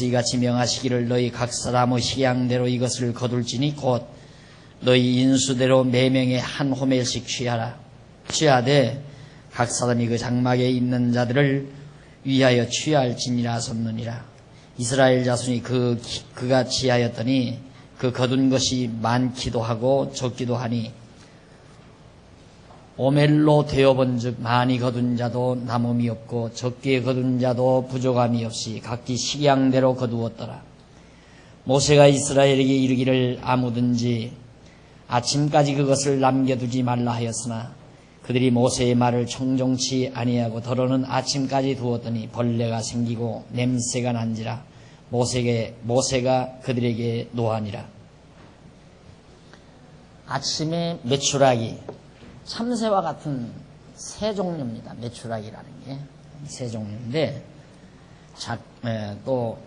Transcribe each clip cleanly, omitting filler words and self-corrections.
이같이 명하시기를 너희 각 사람의 식양대로 이것을 거둘지니 곧 너희 인수대로 매명에 한 호멜씩 취하되 각 사람이 그 장막에 있는 자들을 위하여 취할지니라 섰느니라. 이스라엘 자손이 그같이 하였더니 그 거둔 것이 많기도 하고 적기도 하니 오멜로 되어본즉 많이 거둔 자도 남음이 없고 적게 거둔 자도 부족함이 없이 각기 식양대로 거두었더라. 모세가 이스라엘에게 이르기를 아무든지 아침까지 그것을 남겨두지 말라 하였으나 그들이 모세의 말을 청종치 아니하고 더러는 아침까지 두었더니 벌레가 생기고 냄새가 난지라 모세가 그들에게 노하니라. 아침에 메추라기, 참새와 같은 새 종류입니다. 메추라기라는 게 새 종류인데 또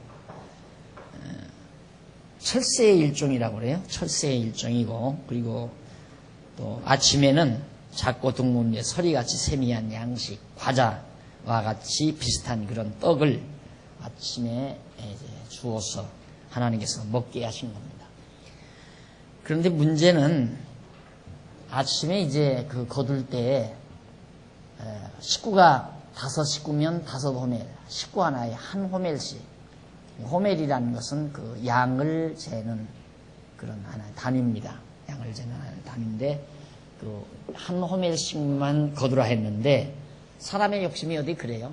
철새의 일종이라고 그래요. 철새의 일종이고, 그리고 또 아침에는 작고 둥근 서리같이 세미한 양식, 과자와 같이 비슷한 그런 떡을 아침에 주어서 하나님께서 먹게 하신 겁니다. 그런데 문제는 아침에 이제 그 거둘 때 식구가 5식구면 5호멜, 식구 하나에 한 호멜씩. 호멜이라는 것은 그 양을 재는 그런 하나의 단위입니다. 양을 재는 하나의 단위인데 그 한 호멜씩만 거두라 했는데 사람의 욕심이 어디 그래요?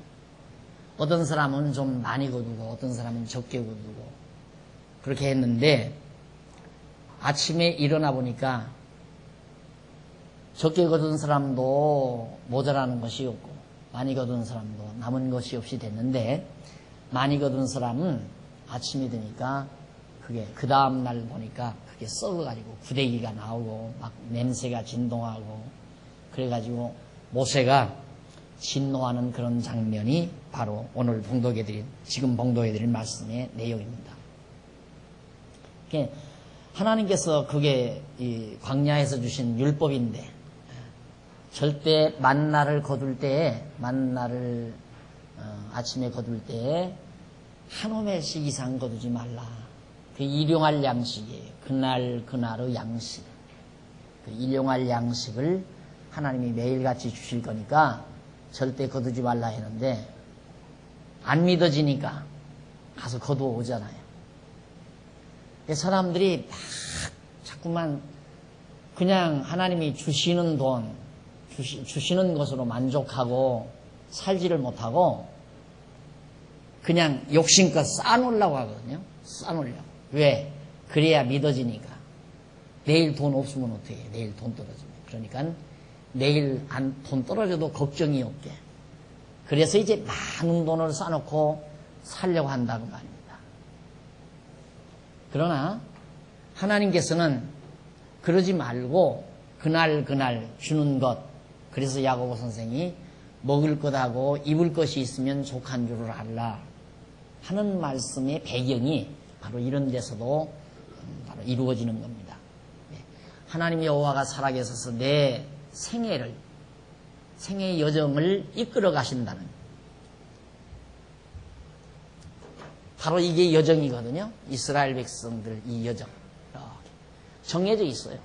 어떤 사람은 좀 많이 거두고 어떤 사람은 적게 거두고 그렇게 했는데 아침에 일어나 보니까 적게 거둔 사람도 모자라는 것이 없고 많이 거둔 사람도 남은 것이 없이 됐는데 많이 거둔 사람은 아침이 되니까 그게 그 다음날 보니까 그게 썩어가지고 구데기가 나오고 막 냄새가 진동하고 그래가지고 모세가 진노하는 그런 장면이 바로 오늘 지금 봉독해드린 말씀의 내용입니다. 하나님께서 그게 이 광야에서 주신 율법인데 절대 만나를 거둘 때에 아침에 거둘 때에 한 호멜씩 이상 거두지 말라. 그 일용할 양식이에요. 그날의 양식. 그 일용할 양식을 하나님이 매일같이 주실 거니까 절대 거두지 말라 했는데 안 믿어지니까 가서 거두어 오잖아요. 사람들이 막 자꾸만 그냥 하나님이 주시는 돈, 주시는 것으로 만족하고 살지를 못하고 그냥 욕심껏 쌓아놓으려고 하거든요. 쌓아놓으려고. 왜? 그래야 믿어지니까. 내일 돈 없으면 어떻게 해? 내일 돈 떨어지면. 그러니까 내일 돈 떨어져도 걱정이 없게. 그래서 이제 많은 돈을 쌓아놓고 살려고 한다는 말입니다. 그러나 하나님께서는 그러지 말고 그날 주는 것. 그래서 야고보 선생이 먹을 것하고 입을 것이 있으면 족한 줄을 알라 하는 말씀의 배경이 바로 이런 데서도 바로 이루어지는 겁니다. 하나님 여호와가 살아계셔서 내 생애의 여정을 이끌어 가신다는 바로 이게 여정이거든요. 이스라엘 백성들 이 여정 정해져 있어요.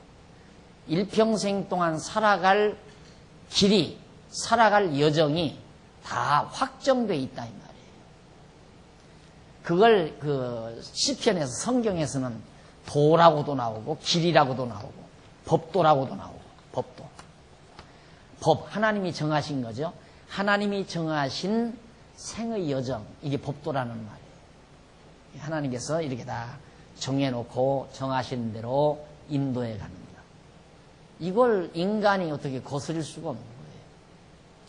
일평생 동안 살아갈 길이, 살아갈 여정이 다 확정되어 있다 이 말이에요. 그걸 그 시편에서 성경에서는 도라고도 나오고 길이라고도 나오고 법도라고도 나오고 법 하나님이 정하신 거죠. 하나님이 정하신 생의 여정 이게 법도라는 말이에요. 하나님께서 이렇게 다 정해놓고 정하신 대로 인도해 갑니다. 이걸 인간이 어떻게 거스릴 수가 없는 거예요.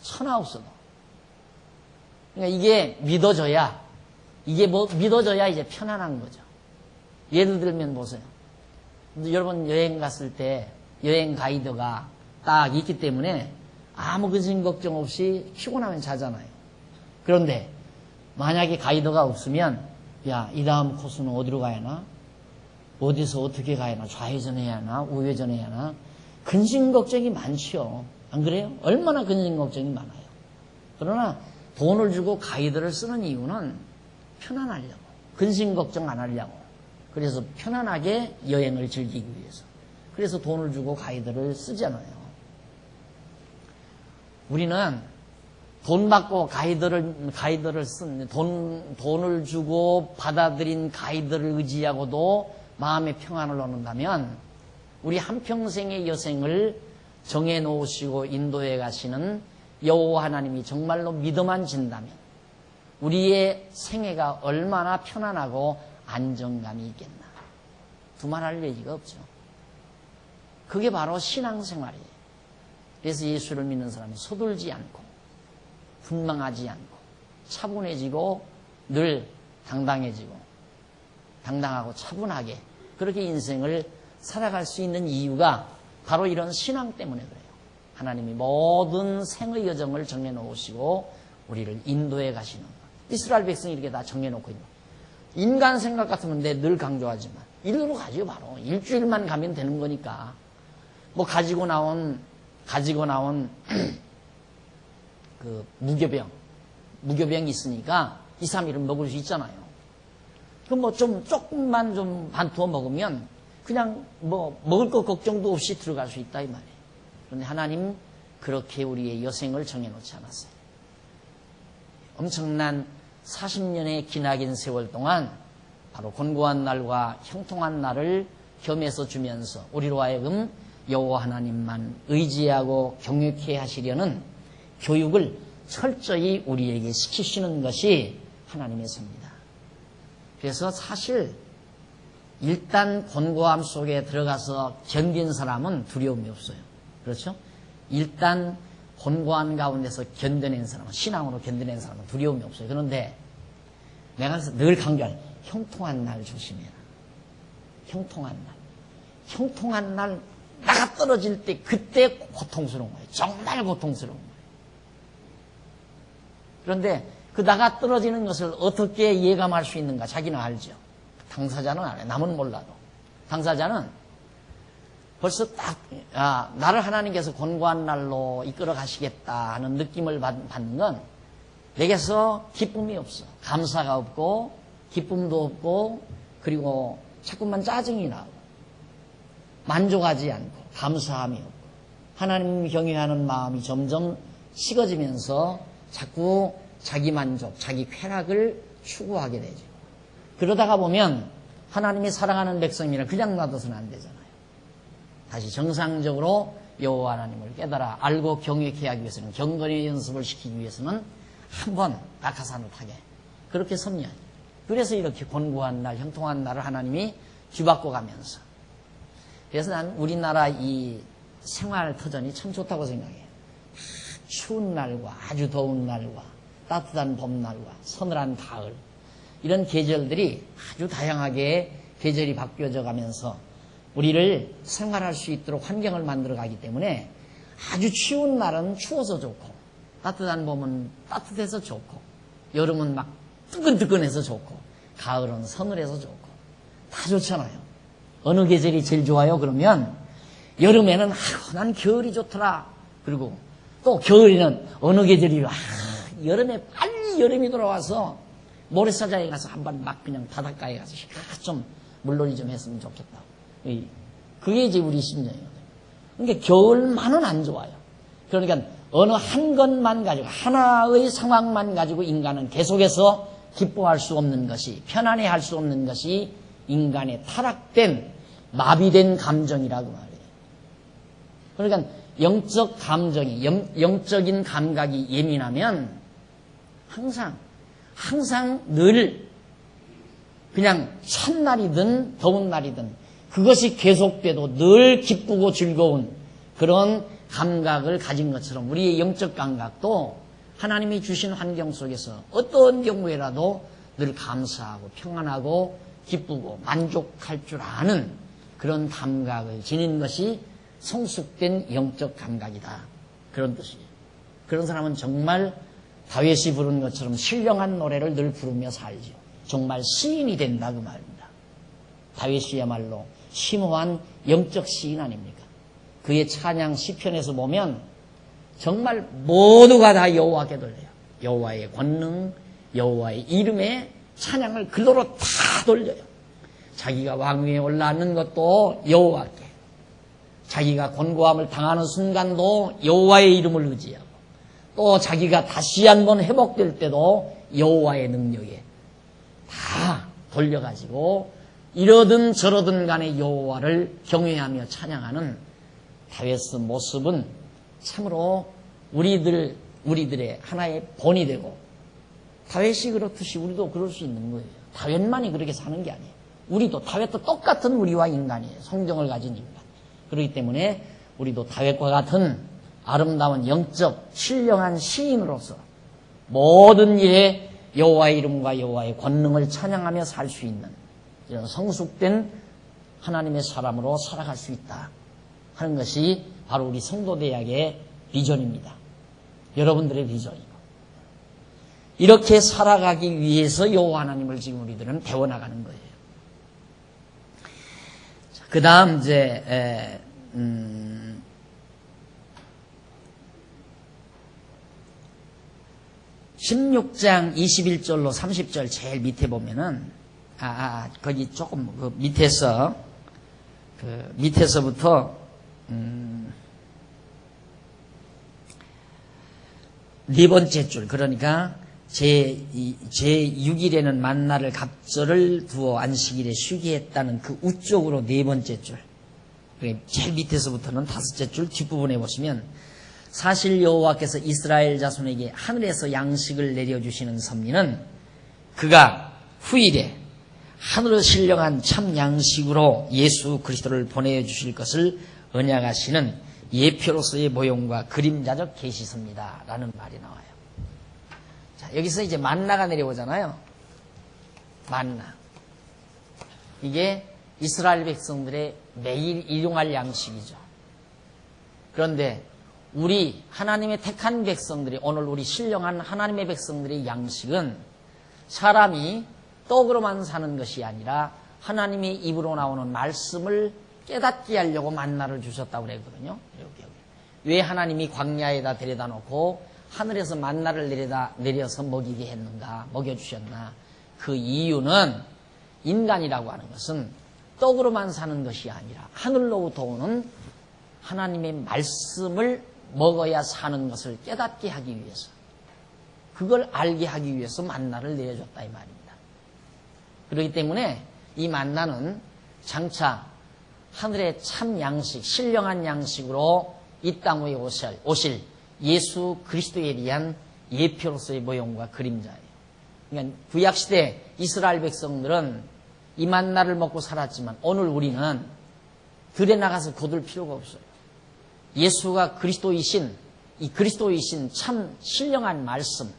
천하 없어도. 그러니까 이게 믿어져야 이제 편안한 거죠. 예를 들면 보세요. 여러분 여행 갔을 때 여행 가이드가 딱 있기 때문에 아무 근심 걱정 없이 피곤하면 자잖아요. 그런데 만약에 가이드가 없으면 야, 이 다음 코스는 어디로 가야 하나? 어디서 어떻게 가야 하나? 좌회전해야 하나? 우회전해야 하나? 근심 걱정이 많지요. 안 그래요? 얼마나 근심 걱정이 많아요. 그러나 돈을 주고 가이드를 쓰는 이유는 편안하려고. 근심 걱정 안 하려고. 그래서 편안하게 여행을 즐기기 위해서. 그래서 돈을 주고 가이드를 쓰잖아요. 우리는 돈 받고 가이드를 쓴, 돈을 주고 받아들인 가이드를 의지하고도 마음의 평안을 얻는다면 우리 한평생의 여생을 정해놓으시고 인도해 가시는 여호와 하나님이 정말로 믿어만 진다면 우리의 생애가 얼마나 편안하고 안정감이 있겠나. 두말할 얘기가 없죠. 그게 바로 신앙생활이에요. 그래서 예수를 믿는 사람은 서둘지 않고 분망하지 않고 차분해지고 늘 당당하고 차분하게 그렇게 인생을 살아갈 수 있는 이유가 바로 이런 신앙 때문에 그래요. 하나님이 모든 생의 여정을 정해놓으시고 우리를 인도해 가시는 것. 이스라엘 백성이 이렇게 다 정해놓고 있는 거예요. 인간 생각 같으면 늘 강조하지만 일로 가죠. 바로 일주일만 가면 되는 거니까. 뭐 가지고 나온 그 무교병이 있으니까 2, 3일은 먹을 수 있잖아요. 그럼 뭐 조금만 좀 반투어 먹으면 그냥 뭐 먹을 것 걱정도 없이 들어갈 수 있다 이 말이에요. 그런데 하나님 그렇게 우리의 여생을 정해놓지 않았어요. 엄청난 40년의 기나긴 세월 동안 바로 곤고한 날과 형통한 날을 겸해서 주면서 우리로 하여금 여호와 하나님만 의지하고 경외케 하시려는 교육을 철저히 우리에게 시키시는 것이 하나님의 섭니다. 그래서 사실 일단 곤고함 속에 들어가서 견딘 사람은 두려움이 없어요. 그렇죠? 일단 곤고한 가운데서 견뎌낸 사람은, 신앙으로 견뎌낸 사람은 두려움이 없어요. 그런데 내가 늘 강조할 형통한 날 조심해라. 형통한 날 나가 떨어질 때 그때 고통스러운 거예요. 정말 고통스러운 거예요. 그런데 그 나가 떨어지는 것을 어떻게 예감할 수 있는가 자기는 알죠. 당사자는 알아요. 남은 몰라도. 당사자는 벌써 딱 나를 하나님께서 곤고한 날로 이끌어 가시겠다 하는 느낌을 받는 건 내게서 기쁨이 없어. 감사가 없고 기쁨도 없고 그리고 자꾸만 짜증이 나고 만족하지 않고 감사함이 없고 하나님 경외하는 마음이 점점 식어지면서 자꾸 자기 만족, 자기 쾌락을 추구하게 되죠. 그러다가 보면 하나님이 사랑하는 백성이라 그냥 놔둬서는 안 되잖아요. 다시 정상적으로 여호와 하나님을 깨달아 알고 경외케 하기 위해서는 경건의 연습을 시키기 위해서는 한번 낙하산을 타게 그렇게 섭리하죠. 그래서 이렇게 곤고한 날, 형통한 날을 하나님이 뒤바꿔 가면서 그래서 난 우리나라 이 생활 터전이 참 좋다고 생각해요. 추운 날과 아주 더운 날과 따뜻한 봄날과 서늘한 가을 이런 계절들이 아주 다양하게 계절이 바뀌어져 가면서 우리를 생활할 수 있도록 환경을 만들어 가기 때문에 아주 추운 날은 추워서 좋고 따뜻한 봄은 따뜻해서 좋고 여름은 막 뜨끈뜨끈해서 좋고 가을은 서늘해서 좋고 다 좋잖아요. 어느 계절이 제일 좋아요? 그러면 여름에는 난 겨울이 좋더라. 그리고 또 겨울에는 어느 계절이 여름에 빨리 여름이 돌아와서 모래사장에 가서 한번 막 그냥 바닷가에 가서 좀 물놀이 좀 했으면 좋겠다. 그게 이제 우리 심정이거든요. 그러니까 겨울만은 안 좋아요. 그러니까 어느 한 것만 가지고 하나의 상황만 가지고 인간은 계속해서 기뻐할 수 없는 것이 편안해할 수 없는 것이 인간의 타락된 마비된 감정이라고 말해요. 그러니까 영적 감정이 영적인 감각이 예민하면 항상 늘 그냥 찬 날이든 더운 날이든 그것이 계속돼도 늘 기쁘고 즐거운 그런 감각을 가진 것처럼 우리의 영적 감각도 하나님이 주신 환경 속에서 어떤 경우에라도 늘 감사하고 평안하고 기쁘고 만족할 줄 아는 그런 감각을 지닌 것이 성숙된 영적 감각이다. 그런 뜻이에요. 그런 사람은 정말 다윗이 부른 것처럼 신령한 노래를 늘 부르며 살죠. 정말 시인이 된다 그 말입니다. 다윗이야말로 심오한 영적 시인 아닙니까? 그의 찬양 시편에서 보면 정말 모두가 다 여호와께 돌려요. 여호와의 권능, 여호와의 이름에 찬양을 글로로 다 돌려요. 자기가 왕위에 올라앉는 것도 여호와께, 자기가 곤고함을 당하는 순간도 여호와의 이름을 의지하고, 또 자기가 다시 한번 회복될 때도 여호와의 능력에 다 돌려가지고 이러든 저러든 간에 여호와를 경외하며 찬양하는 다윗의 모습은 참으로 우리들의 하나의 본이 되고, 다윗이 그렇듯이 우리도 그럴 수 있는 거예요. 다윗만이 그렇게 사는 게 아니에요. 우리도, 다윗도 똑같은 우리와 인간이에요. 성정을 가진 인간. 그렇기 때문에 우리도 다윗과 같은 아름다운 영적 신령한 시인으로서 모든 일에 여호와의 이름과 여호와의 권능을 찬양하며 살 수 있는 이런 성숙된 하나님의 사람으로 살아갈 수 있다 하는 것이 바로 우리 성도대학의 비전입니다. 여러분들의 비전이고, 이렇게 살아가기 위해서 여호와 하나님을 지금 우리들은 배워나가는 거예요. 그 다음 이제 16장 21절로 30절 제일 밑에 보면은 거기 조금 그 밑에서부터 네 번째 줄, 그러니까 제6일에는 만나를 갑절을 두어 안식일에 쉬게 했다는 그 우쪽으로 네 번째 줄, 제일 밑에서부터는 다섯째 줄 뒷부분에 보시면, 사실 여호와께서 이스라엘 자손에게 하늘에서 양식을 내려주시는 섭리는 그가 후일에 하늘의 신령한 참 양식으로 예수 그리스도를 보내주실 것을 언약하시는 예표로서의 모형과 그림자적 계시섭니다 라는 말이 나와요. 자, 여기서 이제 만나가 내려오잖아요. 만나, 이게 이스라엘 백성들의 매일 일용할 양식이죠. 그런데 우리 하나님의 택한 백성들이, 오늘 우리 신령한 하나님의 백성들의 양식은 사람이 떡으로만 사는 것이 아니라 하나님의 입으로 나오는 말씀을 깨닫게 하려고 만나를 주셨다고 그랬거든요. 왜 하나님이 광야에다 데려다 놓고 하늘에서 만나를 내려서 먹이게 했는가, 먹여주셨나? 그 이유는 인간이라고 하는 것은 떡으로만 사는 것이 아니라 하늘로부터 오는 하나님의 말씀을 먹어야 사는 것을 깨닫게 하기 위해서, 그걸 알게 하기 위해서 만나를 내려줬다 이 말입니다. 그렇기 때문에 이 만나는 장차 하늘의 참 양식, 신령한 양식으로 이 땅에 오실 예수 그리스도에 대한 예표로서의 모형과 그림자예요. 그러니까 구약시대 이스라엘 백성들은 이 만나를 먹고 살았지만, 오늘 우리는 들에 나가서 거둘 필요가 없어요. 예수가 그리스도이신, 이 그리스도이신 참 신령한 말씀,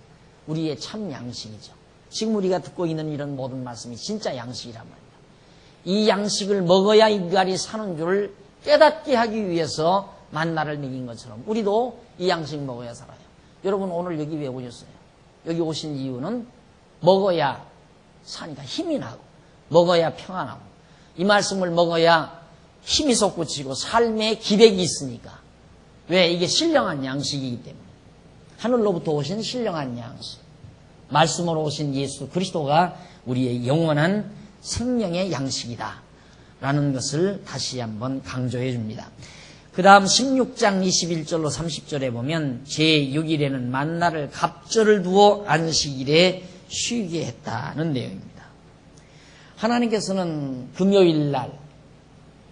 우리의 참 양식이죠. 지금 우리가 듣고 있는 이런 모든 말씀이 진짜 양식이란 말입니다. 이 양식을 먹어야 인간이 사는 줄을 깨닫게 하기 위해서 만나를 먹인 것처럼 우리도 이 양식 먹어야 살아요. 여러분 오늘 여기 왜 오셨어요? 여기 오신 이유는 먹어야 사니까 힘이 나고, 먹어야 평안하고, 이 말씀을 먹어야 힘이 솟구치고 삶의 기백이 있으니까. 왜? 이게 신령한 양식이기 때문에. 하늘로부터 오신 신령한 양식, 말씀으로 오신 예수 그리스도가 우리의 영원한 생명의 양식이다 라는 것을 다시 한번 강조해 줍니다. 그 다음 16장 21절로 30절에 보면 제6일에는 만나를 갑절을 두어 안식일에 쉬게 했다는 내용입니다. 하나님께서는 금요일날,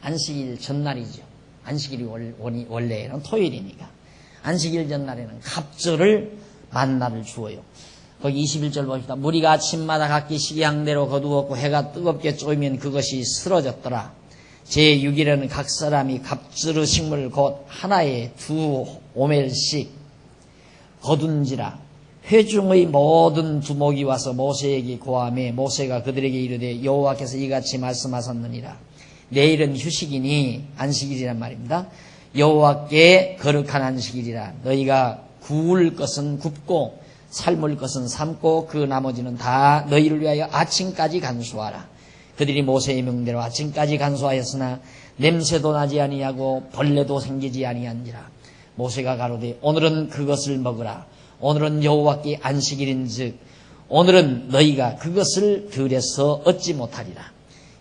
안식일 전날이죠. 안식일이 원래는 토요일이니까 안식일 전날에는 갑절을 만나를 주어요. 거기 21절 봅시다. 무리가 아침마다 각기 식양대로 거두었고 해가 뜨겁게 쪼이면 그것이 쓰러졌더라. 제6일에는 각 사람이 갑절의 식물을 곧 하나에 2오멜씩 거둔지라. 회중의 모든 두목이 와서 모세에게 고하매 모세가 그들에게 이르되 여호와께서 이같이 말씀하셨느니라. 내일은 휴식이니, 안식일이란 말입니다. 여호와께 거룩한 안식일이라. 너희가 구울 것은 굽고 삶을 것은 삶고 그 나머지는 다 너희를 위하여 아침까지 간수하라. 그들이 모세의 명대로 아침까지 간수하였으나 냄새도 나지 아니하고 벌레도 생기지 아니한지라. 모세가 가로되 오늘은 그것을 먹으라. 오늘은 여호와께 안식일인즉 오늘은 너희가 그것을 들에서 얻지 못하리라.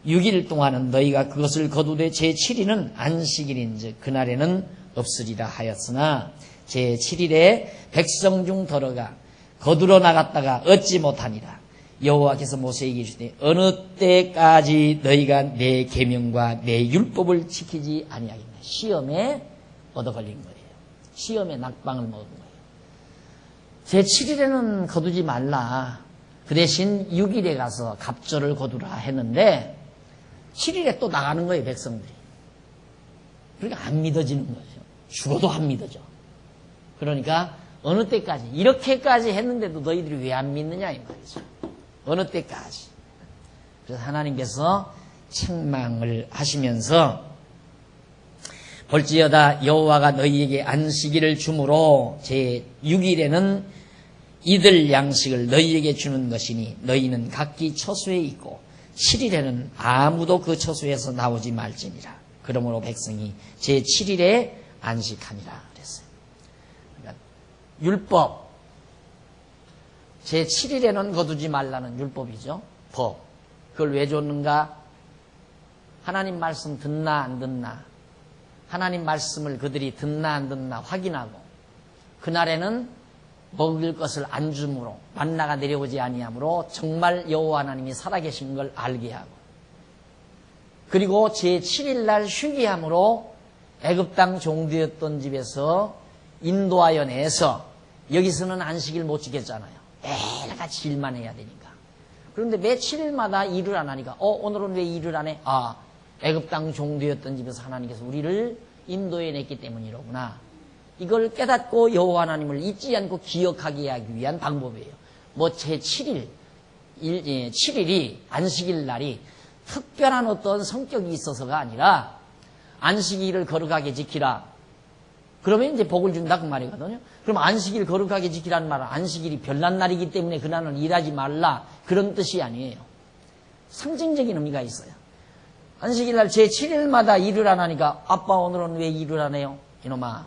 6일 동안은 너희가 그것을 거두되 제7일은 안식일인즉 그날에는 없으리라 하였으나 제7일에 백성 중 더러가 거두러 나갔다가 얻지 못하니라. 여호와께서 모세에게 이르시되 어느 때까지 너희가 내 계명과 내 율법을 지키지 아니하겠냐. 시험에 얻어 걸린 거예요. 시험에 낙방을 먹은 거예요. 제7일에는 거두지 말라. 그 대신 6일에 가서 갑절을 거두라 했는데 7일에 또 나가는 거예요, 백성들이. 그러니까 안 믿어지는 거죠. 죽어도 안 믿어져. 그러니까 어느 때까지, 이렇게까지 했는데도 너희들이 왜 안 믿느냐 이 말이죠. 어느 때까지. 그래서 하나님께서 책망을 하시면서 볼지어다 여호와가 너희에게 안식일을 주므로 제6일에는 이들 양식을 너희에게 주는 것이니 너희는 각기 처소에 있고 7일에는 아무도 그 처소에서 나오지 말지니라. 그러므로 백성이 제7일에 안식하니라 그랬어요. 그러니까 율법 제7일에는 거두지 말라는 율법이죠. 법. 그걸 왜 줬는가? 하나님 말씀 듣나 안 듣나, 하나님 말씀을 그들이 듣나 안 듣나 확인하고, 그날에는 먹을 것을 안 주므로, 만나가 내려오지 아니하므로 정말 여호와 하나님이 살아계신 걸 알게 하고, 그리고 제7일 날 쉬게 함으로 애굽 땅 종되었던 집에서 인도하여 내서 여기서는 안식일 못 지켰잖아요. 매일같이 일만 해야 되니까. 그런데 매 7일마다 일을 안 하니까 오늘은 왜 일을 안 해? 애굽 땅 종되었던 집에서 하나님께서 우리를 인도해 냈기 때문이로구나. 이걸 깨닫고 여호와 하나님을 잊지 않고 기억하게 하기 위한 방법이에요. 뭐 제7일 7일이 안식일 날이 특별한 어떤 성격이 있어서가 아니라 안식일을 거룩하게 지키라. 그러면 이제 복을 준다 그 말이거든요. 그럼 안식일 거룩하게 지키라는 말은 안식일이 별난 날이기 때문에 그날은 일하지 말라 그런 뜻이 아니에요. 상징적인 의미가 있어요. 안식일 날 제7일마다 일을 안 하니까 아빠 오늘은 왜 일을 안 해요? 이놈아,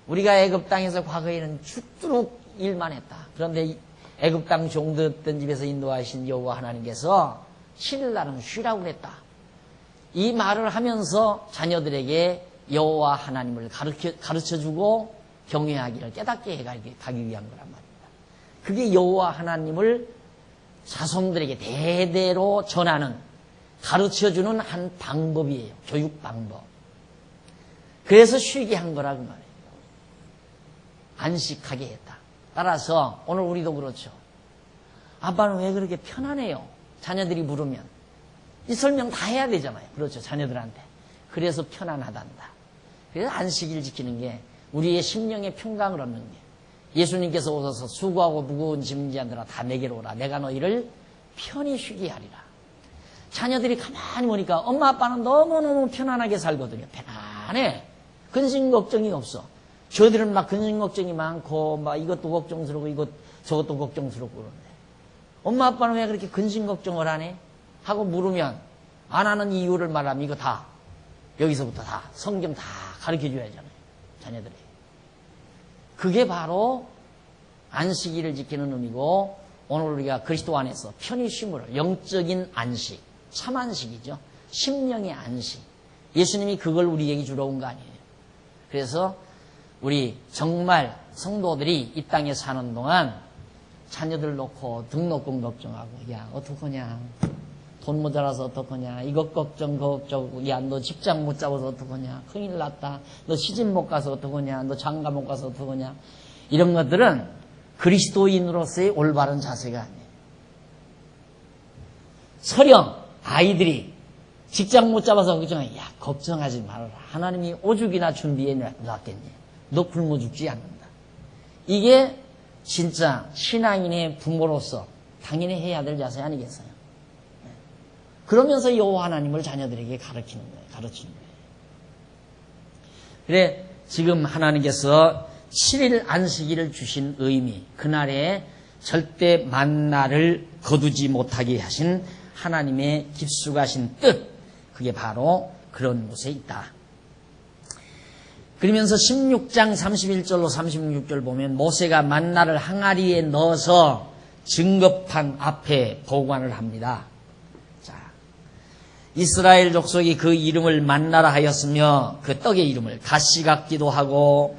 우리가 애굽 땅에서 과거에는 죽도록 일만 했다. 그런데 애굽 땅 종되었던 집에서 인도하신 여호와 하나님께서 7일 날은 쉬라고 그랬다. 이 말을 하면서 자녀들에게 여호와 하나님을 가르쳐주고 경외하기를 깨닫게 해가기 위한 거란 말입니다. 그게 여호와 하나님을 자손들에게 대대로 전하는, 가르쳐주는 한 방법이에요. 교육 방법. 그래서 쉬게 한 거라고 말해요. 안식하게 했다. 따라서 오늘 우리도 그렇죠. 아빠는 왜 그렇게 편안해요? 자녀들이 물으면 이 설명 다 해야 되잖아요. 그렇죠, 자녀들한테. 그래서 편안하단다. 그래서 안식일 지키는 게 우리의 심령의 평강을 얻는 게, 예수님께서 오셔서 수고하고 무거운 짐진 자들아 다 내게로 오라. 내가 너희를 편히 쉬게 하리라. 자녀들이 가만히 보니까 엄마 아빠는 너무너무 편안하게 살거든요. 편안해. 근심 걱정이 없어. 저들은 막 근심 걱정이 많고 막 이것도 걱정스럽고 저것도 걱정스럽고 그러는데 엄마 아빠는 왜 그렇게 근심 걱정을 안 해? 하고 물으면 안 하는 이유를 말하면 이거 다 여기서부터 다 성경 다 가르쳐줘야 하잖아요. 자녀들에게. 그게 바로 안식일을 지키는 의미고, 오늘 우리가 그리스도 안에서 편히 쉼으로 영적인 안식, 참 안식이죠. 심령의 안식. 예수님이 그걸 우리에게 주러 온 거 아니에요. 그래서 우리 정말 성도들이 이 땅에 사는 동안 자녀들 놓고 등록금 걱정하고, 야 어떡하냐, 돈 모자라서 어떡하냐, 이것 걱정 그것 걱정, 야 너 직장 못 잡아서 어떡하냐, 큰일 났다, 너 시집 못 가서 어떡하냐, 너 장가 못 가서 어떡하냐, 이런 것들은 그리스도인으로서의 올바른 자세가 아니에요. 서령 아이들이 직장 못 잡아서 걱정해. 야 걱정하지 말아라. 하나님이 오죽이나 준비해 놨겠니. 너 굶어 죽지 않는다. 이게 진짜 신앙인의 부모로서 당연히 해야 될 자세 아니겠어요? 그러면서 여호와 하나님을 자녀들에게 가르치는 거예요. 그래, 지금 하나님께서 7일 안식일을 주신 의미, 그날에 절대 만나를 거두지 못하게 하신 하나님의 깊숙하신 뜻, 그게 바로 그런 곳에 있다. 그러면서 16장 31절로 36절 보면 모세가 만나를 항아리에 넣어서 증거판 앞에 보관을 합니다. 자, 이스라엘 족속이 그 이름을 만나라 하였으며 그 떡의 이름을 가시 같기도 하고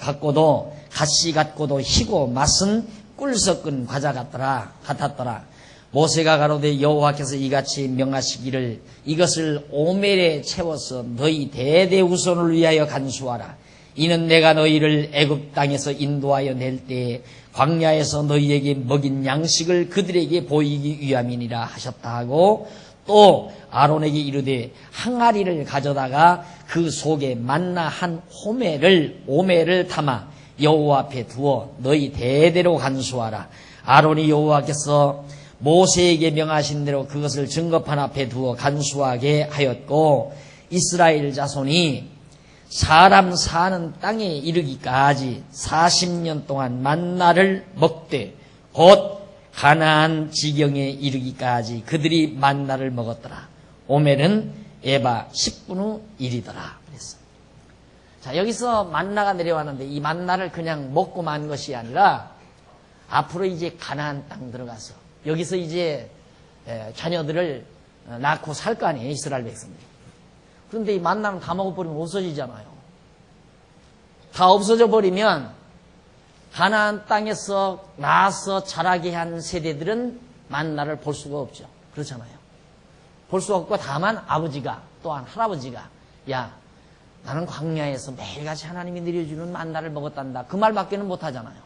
같고도 가시 같고도 희고 맛은 꿀 섞은 과자 같았더라. 모세가 가로되 여호와께서 이같이 명하시기를 이것을 오멜에 채워서 너희 대대후손을 위하여 간수하라. 이는 내가 너희를 애굽 땅에서 인도하여 낼 때에 광야에서 너희에게 먹인 양식을 그들에게 보이기 위함이니라 하셨다 하고 또 아론에게 이르되 항아리를 가져다가 그 속에 만나 한 오멜을 담아 여호와 앞에 두어 너희 대대로 간수하라. 아론이 여호와께서 모세에게 명하신 대로 그것을 증거판 앞에 두어 간수하게 하였고 이스라엘 자손이 사람 사는 땅에 이르기까지 40년 동안 만나를 먹되 곧 가나안 지경에 이르기까지 그들이 만나를 먹었더라. 오멜은 에바 10분 후 1이더라. 그랬어. 자, 여기서 만나가 내려왔는데 이 만나를 그냥 먹고 만 것이 아니라 앞으로 이제 가나안 땅 들어가서 여기서 이제 자녀들을 낳고 살 거 아니에요, 이스라엘 백성들이. 그런데 이 만나는 다 먹어버리면 없어지잖아요. 다 없어져 버리면 가나안 땅에서 나서 자라게 한 세대들은 만나를 볼 수가 없죠. 그렇잖아요. 볼 수가 없고 다만 아버지가 또한 할아버지가 야 나는 광야에서 매일같이 하나님이 내려주는 만나를 먹었단다. 그 말밖에는 못하잖아요.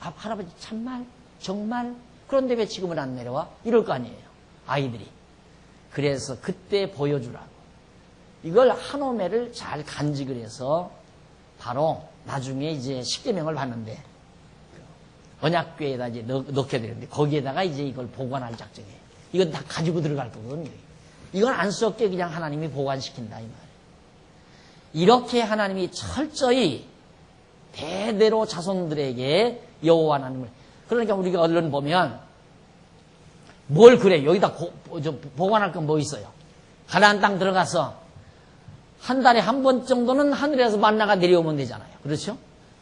아, 할아버지 참말 정말 그런데 왜 지금은 안 내려와? 이럴 거 아니에요. 아이들이. 그래서 그때 보여주라고. 이걸 한 오멜을 잘 간직을 해서 바로 나중에 이제 십계명을 받는데 언약궤에다 이제 넣게 되는데 거기에다가 이제 이걸 보관할 작정이에요. 이건 다 가지고 들어갈 거거든요. 이건 안 썩게 그냥 하나님이 보관시킨다 이 말이에요. 이렇게 하나님이 철저히 대대로 자손들에게 여호와 하나님을 그러니까 우리가 얼른 보면 뭘 그래 여기다 보관할 건 뭐 있어요? 가나안 땅 들어가서 한 달에 한 번 정도는 하늘에서 만나가 내려오면 되잖아요. 그렇죠?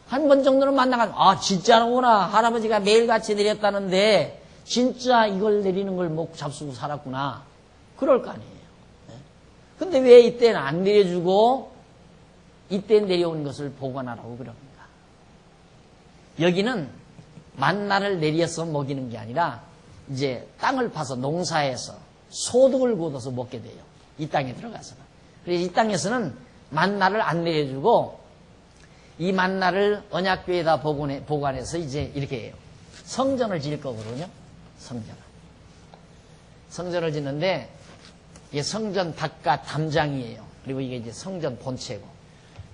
한 번 정도는 만나가 아 진짜로구나 할아버지가 매일같이 내렸다는데 진짜 이걸 내리는 걸 목 잡수고 살았구나. 그럴 거 아니에요. 근데 왜 이때는 안 내려주고 이때 내려온 것을 보관하라고 그럽니까? 여기는 만나를 내려서 먹이는 게 아니라 이제 땅을 파서 농사해서 소득을 거둬서 먹게 돼요. 이 땅에 들어가서는. 그래서 이 땅에서는 만나를 안 내려주고 이 만나를 언약궤에다 보관해서 이제 이렇게 해요. 성전을 지을 거거든요. 성전을 짓는데 이게 성전 바깥 담장이에요. 그리고 이게 이제 성전 본체고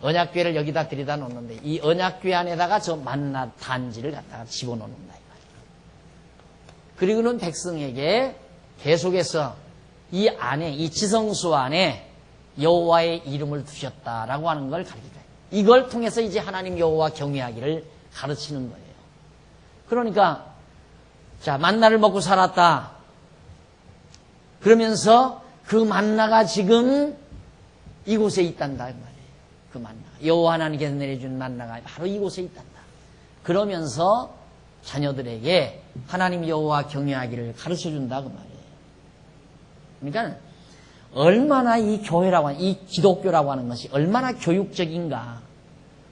언약궤를 여기다 들여다 놓는데 이 언약궤 안에다가 저 만나 단지를 갖다가 집어넣는다. 그리고는 백성에게 계속해서 이 안에 이 지성소 안에 여호와의 이름을 두셨다라고 하는 걸 가르쳐요. 이걸 통해서 이제 하나님 여호와 경외하기를 가르치는 거예요. 그러니까 자 만나를 먹고 살았다. 그러면서 그 만나가 지금 이곳에 있단다 이 말이에요. 그 만나 여호와 하나님께서 내려준 만나가 바로 이곳에 있단다. 그러면서 자녀들에게 하나님 여호와 경외하기를 가르쳐준다 그 말이에요. 그러니까 얼마나 이 교회라고 하는 이 기독교라고 하는 것이 얼마나 교육적인가,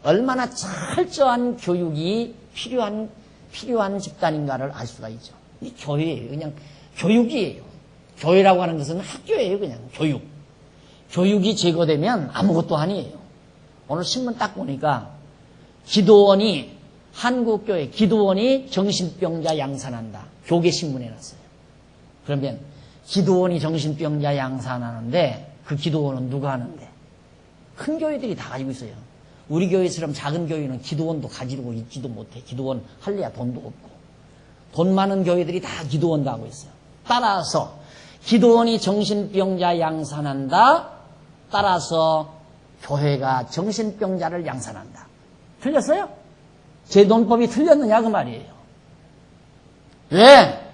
얼마나 철저한 교육이 필요한 집단인가를 알 수가 있죠. 이 교회예요. 그냥 교육이에요. 교회라고 하는 것은 학교예요. 그냥 교육. 교육이 제거되면 아무것도 아니에요. 오늘 신문 딱 보니까 기도원이 한국교회 기도원이 정신병자 양산한다. 교계신문에 났어요. 그러면 기도원이 정신병자 양산하는데 그 기도원은 누가 하는데? 큰 교회들이 다 가지고 있어요. 우리 교회처럼 작은 교회는 기도원도 가지고 있지도 못해. 기도원 할래야 돈도 없고. 돈 많은 교회들이 다 기도원도 하고 있어요. 따라서 기도원이 정신병자 양산한다. 따라서 교회가 정신병자를 양산한다. 틀렸어요? 제 논법이 틀렸느냐 그 말이에요. 왜?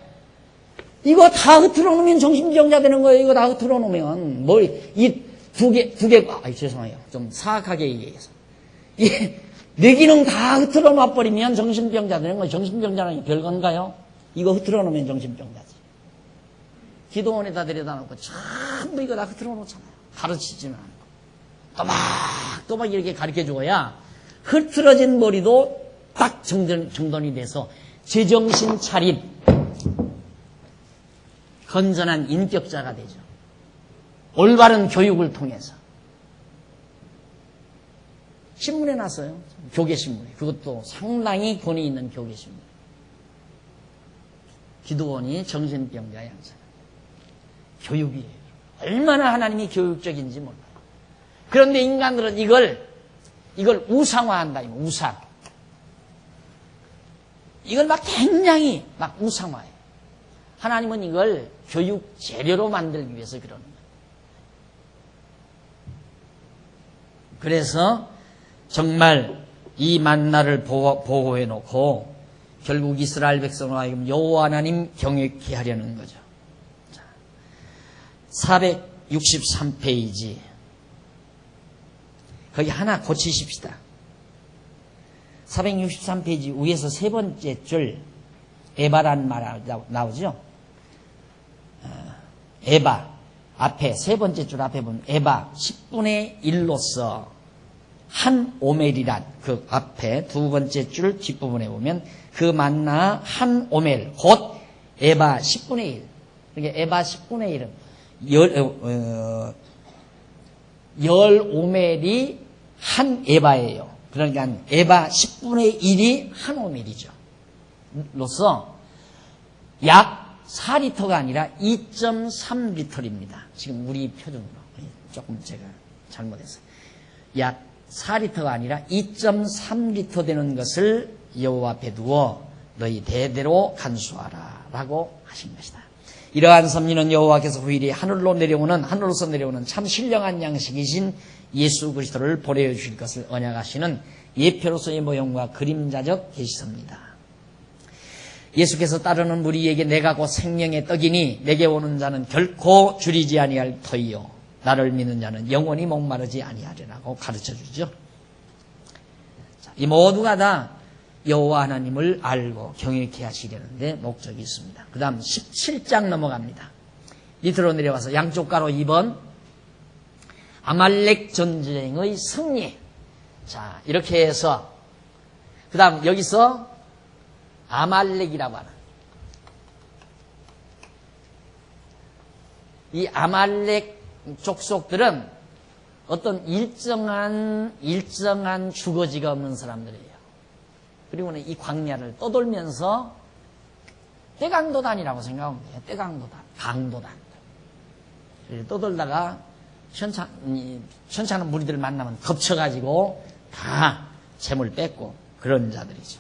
이거 다 흐트러 놓으면 정신병자 되는 거예요. 이거 다 흐트러 놓으면 이 죄송해요. 좀 사악하게 얘기해서 뇌 기능 다 흐트러 놔버리면 정신병자 되는 거예요. 정신병자는 별건가요? 이거 흐트러 놓으면 정신병자지. 기도원에다 데려다 놓고 전부 이거 다 흐트러 놓잖아요. 가르치지는 않고. 또막 이렇게 가르쳐 줘야 흐트러진 머리도 딱 정돈이 돼서 제정신 차린 건전한 인격자가 되죠. 올바른 교육을 통해서. 신문에 났어요. 교계신문에. 그것도 상당히 권위 있는 교계신문. 기도원이 정신병자 양성. 교육이에요. 얼마나 하나님이 교육적인지 몰라요. 그런데 인간들은 이걸 우상화한다. 우상. 이걸 막 굉장히 막 우상화해요. 하나님은 이걸 교육 재료로 만들기 위해서 그러는 거예요. 그래서 정말 이 만나를 보호해 놓고 결국 이스라엘 백성을 하여금 여호와 하나님 경외케 하려는 거죠. 463페이지. 거기 하나 고치십시다. 463페이지 위에서 세 번째 줄 에바란 말 나오죠. 에바 앞에 세 번째 줄 앞에 보면 에바 10분의 1로서 한 오멜이란 그 앞에 두 번째 줄 뒷부분에 보면 그 만나 한 오멜 곧 에바 10분의 1. 그러니까 에바 10분의 1은 열 오멜이 한 에바예요. 그러니까 에바 10분의 1이 한 오멜이죠. 로서 약 4리터가 아니라 2.3리터입니다. 지금 우리 표준으로. 조금 제가 잘못했어요. 약 4리터가 아니라 2.3리터 되는 것을 여호와 앞에 두어 너희 대대로 간수하라 라고 하신 것이다. 이러한 섭리는 여호와께서 후일이 하늘로서 내려오는 참 신령한 양식이신 예수 그리스도를 보내주실 것을 언약하시는 예표로서의 모형과 그림자적 계시섭니다. 예수께서 따르는 무리에게 내가 곧 생명의 떡이니 내게 오는 자는 결코 줄이지 아니할 터이요 나를 믿는 자는 영원히 목마르지 아니하리라고 가르쳐주죠. 이 모두가 다 여호와 하나님을 알고 경외케 하시려는데 목적이 있습니다. 그 다음 17장 넘어갑니다. 밑으로 내려와서 양쪽 가로 2번 아말렉 전쟁의 승리. 자, 이렇게 해서 그 다음 여기서 아말렉이라고 하는 이 아말렉 족속들은 어떤 일정한 주거지가 없는 사람들이에요. 그리고는 이 광야를 떠돌면서 떼강도단이라고 생각하면 돼요. 떼강도단, 강도단. 떠돌다가 현찮은 무리들 만나면 덮쳐가지고 다 재물 뺏고 그런 자들이죠.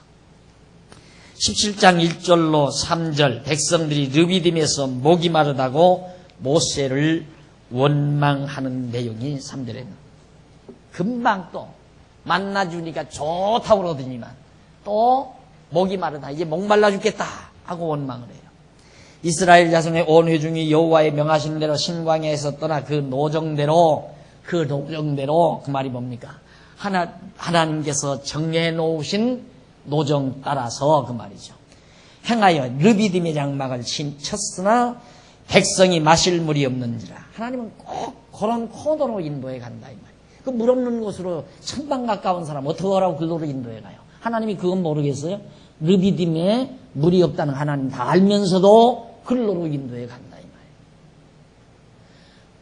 17장 1절로 3절 백성들이 르비딤에서 목이 마르다고 모세를 원망하는 내용이 3절에는 금방 또 만나주니까 좋다고 그러더니만 또 목이 마르다 이제 목말라 죽겠다 하고 원망을 해요. 이스라엘 자손의 온 회중이 여호와의 명하신 대로 신광야에서 떠나 그 노정대로 그 말이 뭡니까? 하나님께서 정해 놓으신 노정 따라서 그 말이죠. 행하여 르비딤의 장막을 쳤으나 백성이 마실 물이 없는지라. 하나님은 꼭 그런 코너로 인도해 간다 이 말이에요. 그 물 없는 곳으로 천방 가까운 사람 어떻게 하라고 글로로 인도해 가요? 하나님이 그건 모르겠어요? 르비딤에 물이 없다는 하나님 다 알면서도 글로로 인도해 간다 이 말이에요.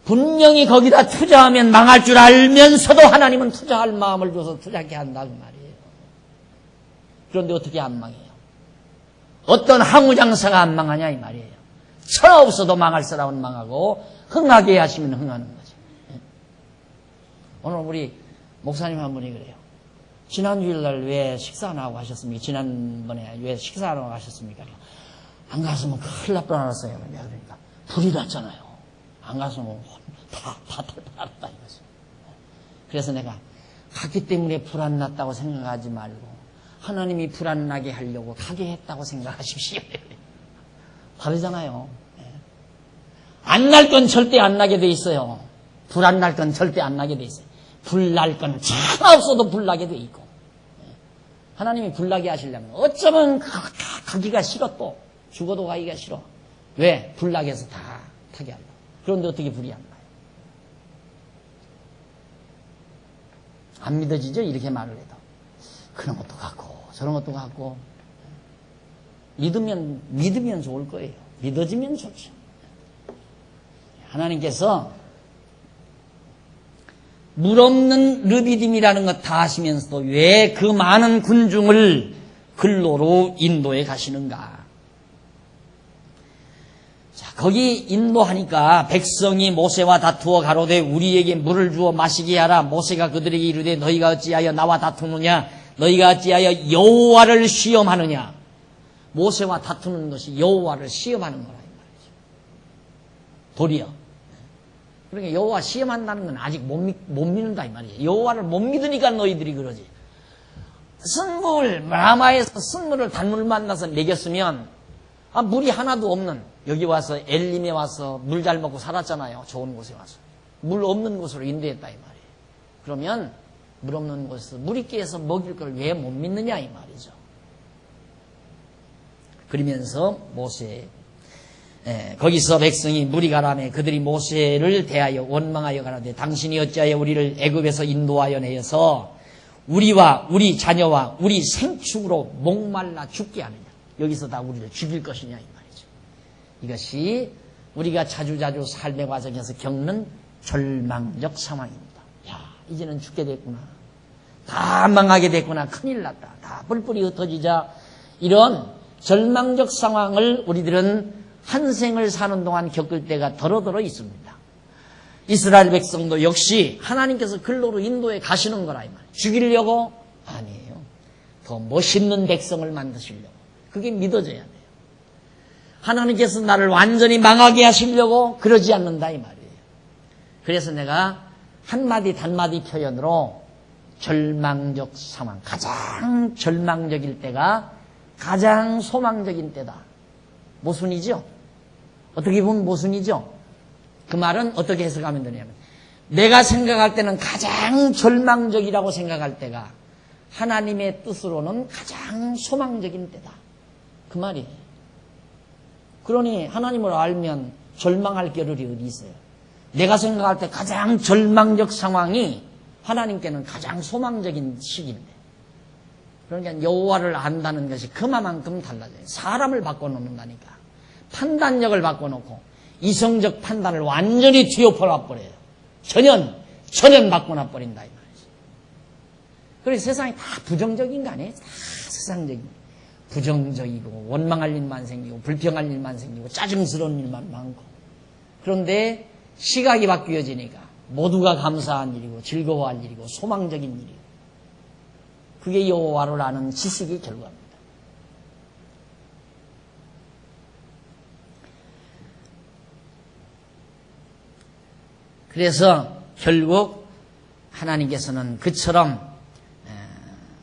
분명히 거기다 투자하면 망할 줄 알면서도 하나님은 투자할 마음을 줘서 투자하게 한다 그 말이에요. 그런데 어떻게 안 망해요? 어떤 항우장사가 안 망하냐 이 말이에요. 천하 없어도 망할 사람은 망하고 흥하게 하시면 흥하는 거죠. 오늘 우리 목사님 한 분이 그래요. 지난 주일날 왜 식사 안 하고 가셨습니까? 지난번에 왜 식사 안 하고 가셨습니까? 안 갔으면 큰일 날 뻔했어요. 그러니까 불이 났잖아요. 안 갔으면 다 탈뻔했다 이거죠. 그래서 내가 갔기 때문에 불 안 났다고 생각하지 말고 하나님이 불 안 나게 하려고 가게 했다고 생각하십시오. 다르잖아요. 안 날 건 절대 안 나게 돼 있어요. 불 안 날 건 절대 안 나게 돼 있어요. 불 날 건 차나 없어도 불 나게 돼 있고. 하나님이 불나게 하시려면 어쩌면 가기가 싫어 또. 죽어도 가기가 싫어. 왜? 불나게 해서 다 타게 하려고. 그런데 어떻게 불이 안 나요? 안 믿어지죠? 이렇게 말을 해도. 그런 것도 같고 저런 것도 같고. 믿으면 좋을 거예요. 믿어지면 좋죠. 하나님께서 물 없는 르비딤이라는 것 다 하시면서도 왜 그 많은 군중을 근로로 인도해 가시는가? 자, 거기 인도하니까 백성이 모세와 다투어 가로되 우리에게 물을 주어 마시게 하라. 모세가 그들에게 이르되 너희가 어찌하여 나와 다투느냐? 너희가 어찌하여 여호와를 시험하느냐? 모세와 다투는 것이 여호와를 시험하는 거라 이 말이죠. 도리어. 그러니까 여호와 시험한다는 건 아직 못 믿는다 이 말이에요. 여호와를 못 믿으니까 너희들이 그러지. 라마에서 쓴물을 단물 만나서 먹였으면 물이 하나도 없는 여기 와서 엘림에 와서 물 잘 먹고 살았잖아요. 좋은 곳에 와서. 물 없는 곳으로 인도했다 이 말이에요. 그러면 물 없는 곳에서 물 있게 해서 먹일 걸 왜 못 믿느냐 이 말이죠. 그러면서 거기서 백성이 무리가라매 그들이 모세를 대하여 원망하여 가라되 당신이 어찌하여 우리를 애굽에서 인도하여 내어서 우리와 우리 자녀와 우리 생축으로 목말라 죽게 하느냐. 여기서 다 우리를 죽일 것이냐 이 말이죠. 이것이 우리가 자주자주 삶의 과정에서 겪는 절망적 상황입니다. 야, 이제는 죽게 됐구나. 다 망하게 됐구나. 큰일 났다. 다 뿔뿔이 흩어지자. 이런 절망적 상황을 우리들은 한 생을 사는 동안 겪을 때가 더러더러 있습니다. 이스라엘 백성도 역시 하나님께서 근로로 인도에 가시는 거라 이 말이에요. 죽이려고? 아니에요. 더 멋있는 백성을 만드시려고. 그게 믿어져야 돼요. 하나님께서 나를 완전히 망하게 하시려고 그러지 않는다 이 말이에요. 그래서 내가 한마디 단마디 표현으로 절망적 상황, 가장 절망적일 때가 가장 소망적인 때다. 모순이죠? 어떻게 보면 모순이죠? 그 말은 어떻게 해석하면 되냐면 내가 생각할 때는 가장 절망적이라고 생각할 때가 하나님의 뜻으로는 가장 소망적인 때다. 그 말이에요. 그러니 하나님을 알면 절망할 겨를이 어디 있어요? 내가 생각할 때 가장 절망적 상황이 하나님께는 가장 소망적인 시기인데 그러니까 여호와를 안다는 것이 그만큼 달라져요. 사람을 바꿔놓는다니까. 판단력을 바꿔놓고 이성적 판단을 완전히 뒤엎어놔버려요. 전혀 바꿔놔버린다 이 말이죠. 그래서 세상이 다 부정적인 거 아니에요? 다 세상적인 부정적이고 원망할 일만 생기고 불평할 일만 생기고 짜증스러운 일만 많고 그런데 시각이 바뀌어지니까 모두가 감사한 일이고 즐거워할 일이고 소망적인 일이고 그게 여호와를 아는 지식의 결과입니다. 그래서 결국 하나님께서는 그처럼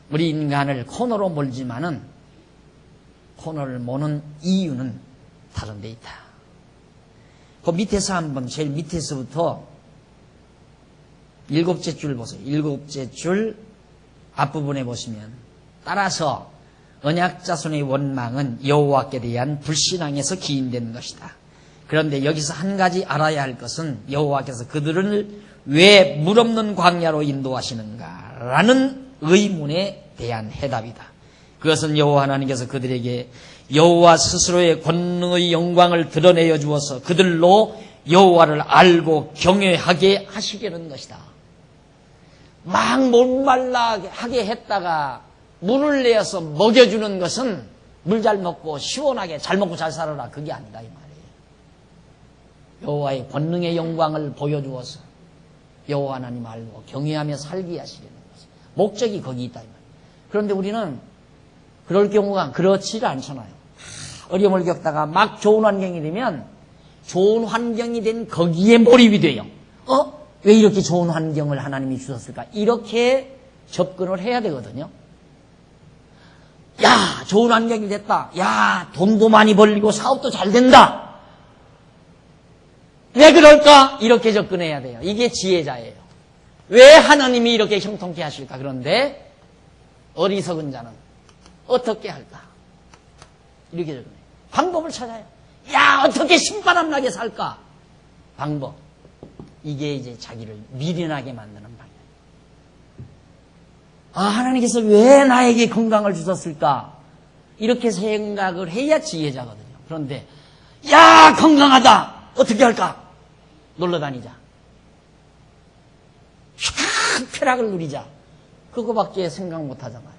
우리 인간을 코너로 몰지만은 코너를 모는 이유는 다른 데 있다. 그 밑에서 한번 제일 밑에서부터 7째 줄 보세요. 7째 줄 앞부분에 보시면 따라서 언약 자손의 원망은 여호와께 대한 불신앙에서 기인된 것이다. 그런데 여기서 한 가지 알아야 할 것은 여호와께서 그들을 왜 물 없는 광야로 인도하시는가라는 의문에 대한 해답이다. 그것은 여호와 하나님께서 그들에게 여호와 스스로의 권능의 영광을 드러내어 주어서 그들로 여호와를 알고 경외하게 하시려는 것이다. 막 목말라하게 했다가 물을 내어서 먹여주는 것은 물 잘 먹고 시원하게 잘 먹고 잘 살아라 그게 아니다 이 말이에요. 여호와의 권능의 영광을 보여주어서 여호와 하나님 알고 경외하며 살게 하시려는 것이 목적이 거기 있다 이 말이에요. 그런데 우리는 그럴 경우가 그렇지 않잖아요. 어려움을 겪다가 막 좋은 환경이 되면 좋은 환경이 된 거기에 몰입이 돼요. 왜 이렇게 좋은 환경을 하나님이 주셨을까? 이렇게 접근을 해야 되거든요. 야, 좋은 환경이 됐다. 야, 돈도 많이 벌리고 사업도 잘 된다. 왜 그럴까? 이렇게 접근해야 돼요. 이게 지혜자예요. 왜 하나님이 이렇게 형통케 하실까? 그런데 어리석은 자는 어떻게 할까? 이렇게 적어요. 방법을 찾아요. 야, 어떻게 신바람 나게 살까? 방법. 이게 이제 자기를 미련하게 만드는 방향. 아, 하나님께서 왜 나에게 건강을 주셨을까? 이렇게 생각을 해야 지혜자거든요. 그런데, 야, 건강하다! 어떻게 할까? 놀러 다니자. 쫙 쾌락을 누리자. 그거밖에 생각 못 하잖아요.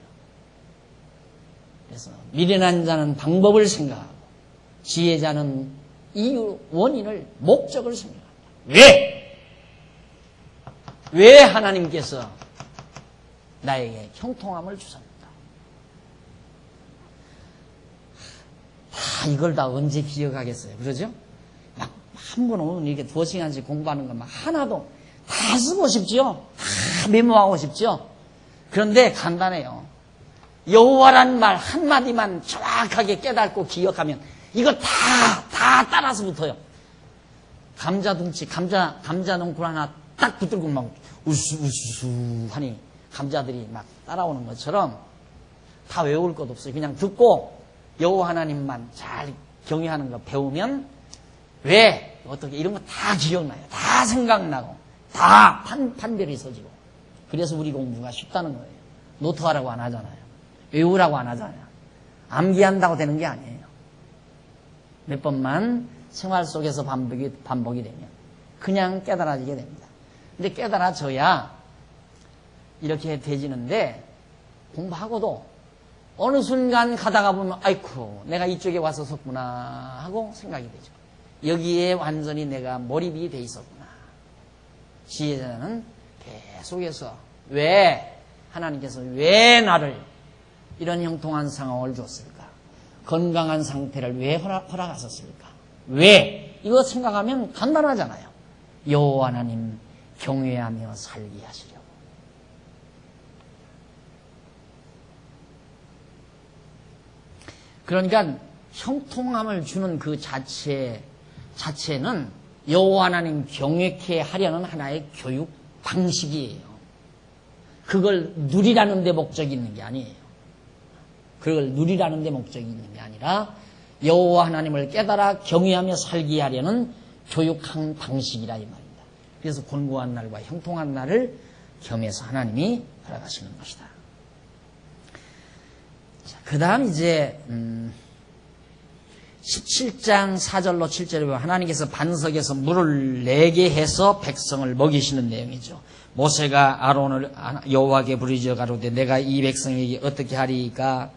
그래서 미련한 자는 방법을 생각하고 지혜자는 이유, 원인을, 목적을 생각합니다. 왜 하나님께서 나에게 형통함을 주셨는가? 이걸 다 언제 기억하겠어요? 그러죠? 막 한 번 오면 이렇게 2시간씩 공부하는 거 막 하나도 다 쓰고 싶지요? 다 메모하고 싶지요? 그런데 간단해요. 여호와란 말 한마디만 정확하게 깨닫고 기억하면 이거 다 따라서 붙어요. 감자둥치, 감자 넝쿨 하나 딱 붙들고 막 우수우수 하니 감자들이 막 따라오는 것처럼 다 외울 것 없어요. 그냥 듣고 여호와 하나님만 잘 경외하는 거 배우면 왜, 어떻게 이런 거 다 기억나요. 다 생각나고 다 판별이 서지고. 그래서 우리 공부가 쉽다는 거예요. 노트하라고 안 하잖아요. 외우라고 안 하잖아요. 암기한다고 되는 게 아니에요. 몇 번만 생활 속에서 반복이 되면 그냥 깨달아지게 됩니다. 근데 깨달아져야 이렇게 되지는데 공부하고도 어느 순간 가다가 보면 아이쿠 내가 이쪽에 와서 섰구나 하고 생각이 되죠. 여기에 완전히 내가 몰입이 돼 있었구나. 지혜자는 계속해서 왜 하나님께서 왜 나를 이런 형통한 상황을 줬을까? 건강한 상태를 왜 허락하셨을까? 왜? 이거 생각하면 간단하잖아요. 여호와 하나님 경외하며 살게 하시려고. 그러니까 형통함을 주는 그 자체는 여호와 하나님 경외케 하려는 하나의 교육 방식이에요. 그걸 누리라는 데 목적이 있는 게 아니에요. 그걸 누리라는 데 목적이 있는 게 아니라 여호와 하나님을 깨달아 경외하며 살게 하려는 교육한 방식이라 이 말입니다. 그래서 곤고한 날과 형통한 날을 겸해서 하나님이 허락하시는 것이다. 그 다음 이제 17장 4절로 7절에 보면 하나님께서 반석에서 물을 내게 해서 백성을 먹이시는 내용이죠. 모세가 아론을 여호와께 부르짖어 가로되 내가 이 백성에게 어떻게 하리이까?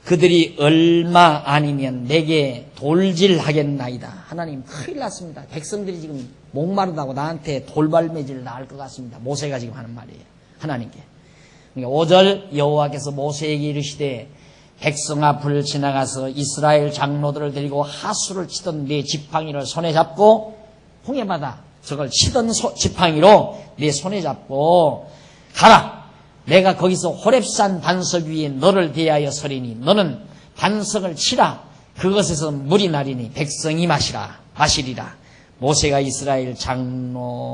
그들이 얼마 아니면 내게 돌질하겠나이다. 하나님 큰일 났습니다. 백성들이 지금 목마르다고 나한테 돌발매질 나을 것 같습니다. 모세가 지금 하는 말이에요. 하나님께. 그러니까 5절 여호와께서 모세에게 이르시되 백성 앞을 지나가서 이스라엘 장로들을 데리고 하수를 치던 네 지팡이를 손에 잡고 홍해바다 저걸 치던 지팡이로 네 손에 잡고 가라. 내가 거기서 호렙산 반석 위에 너를 대하여 서리니 너는 반석을 치라. 그것에서 물이 나리니 백성이 마시리라. 모세가 이스라엘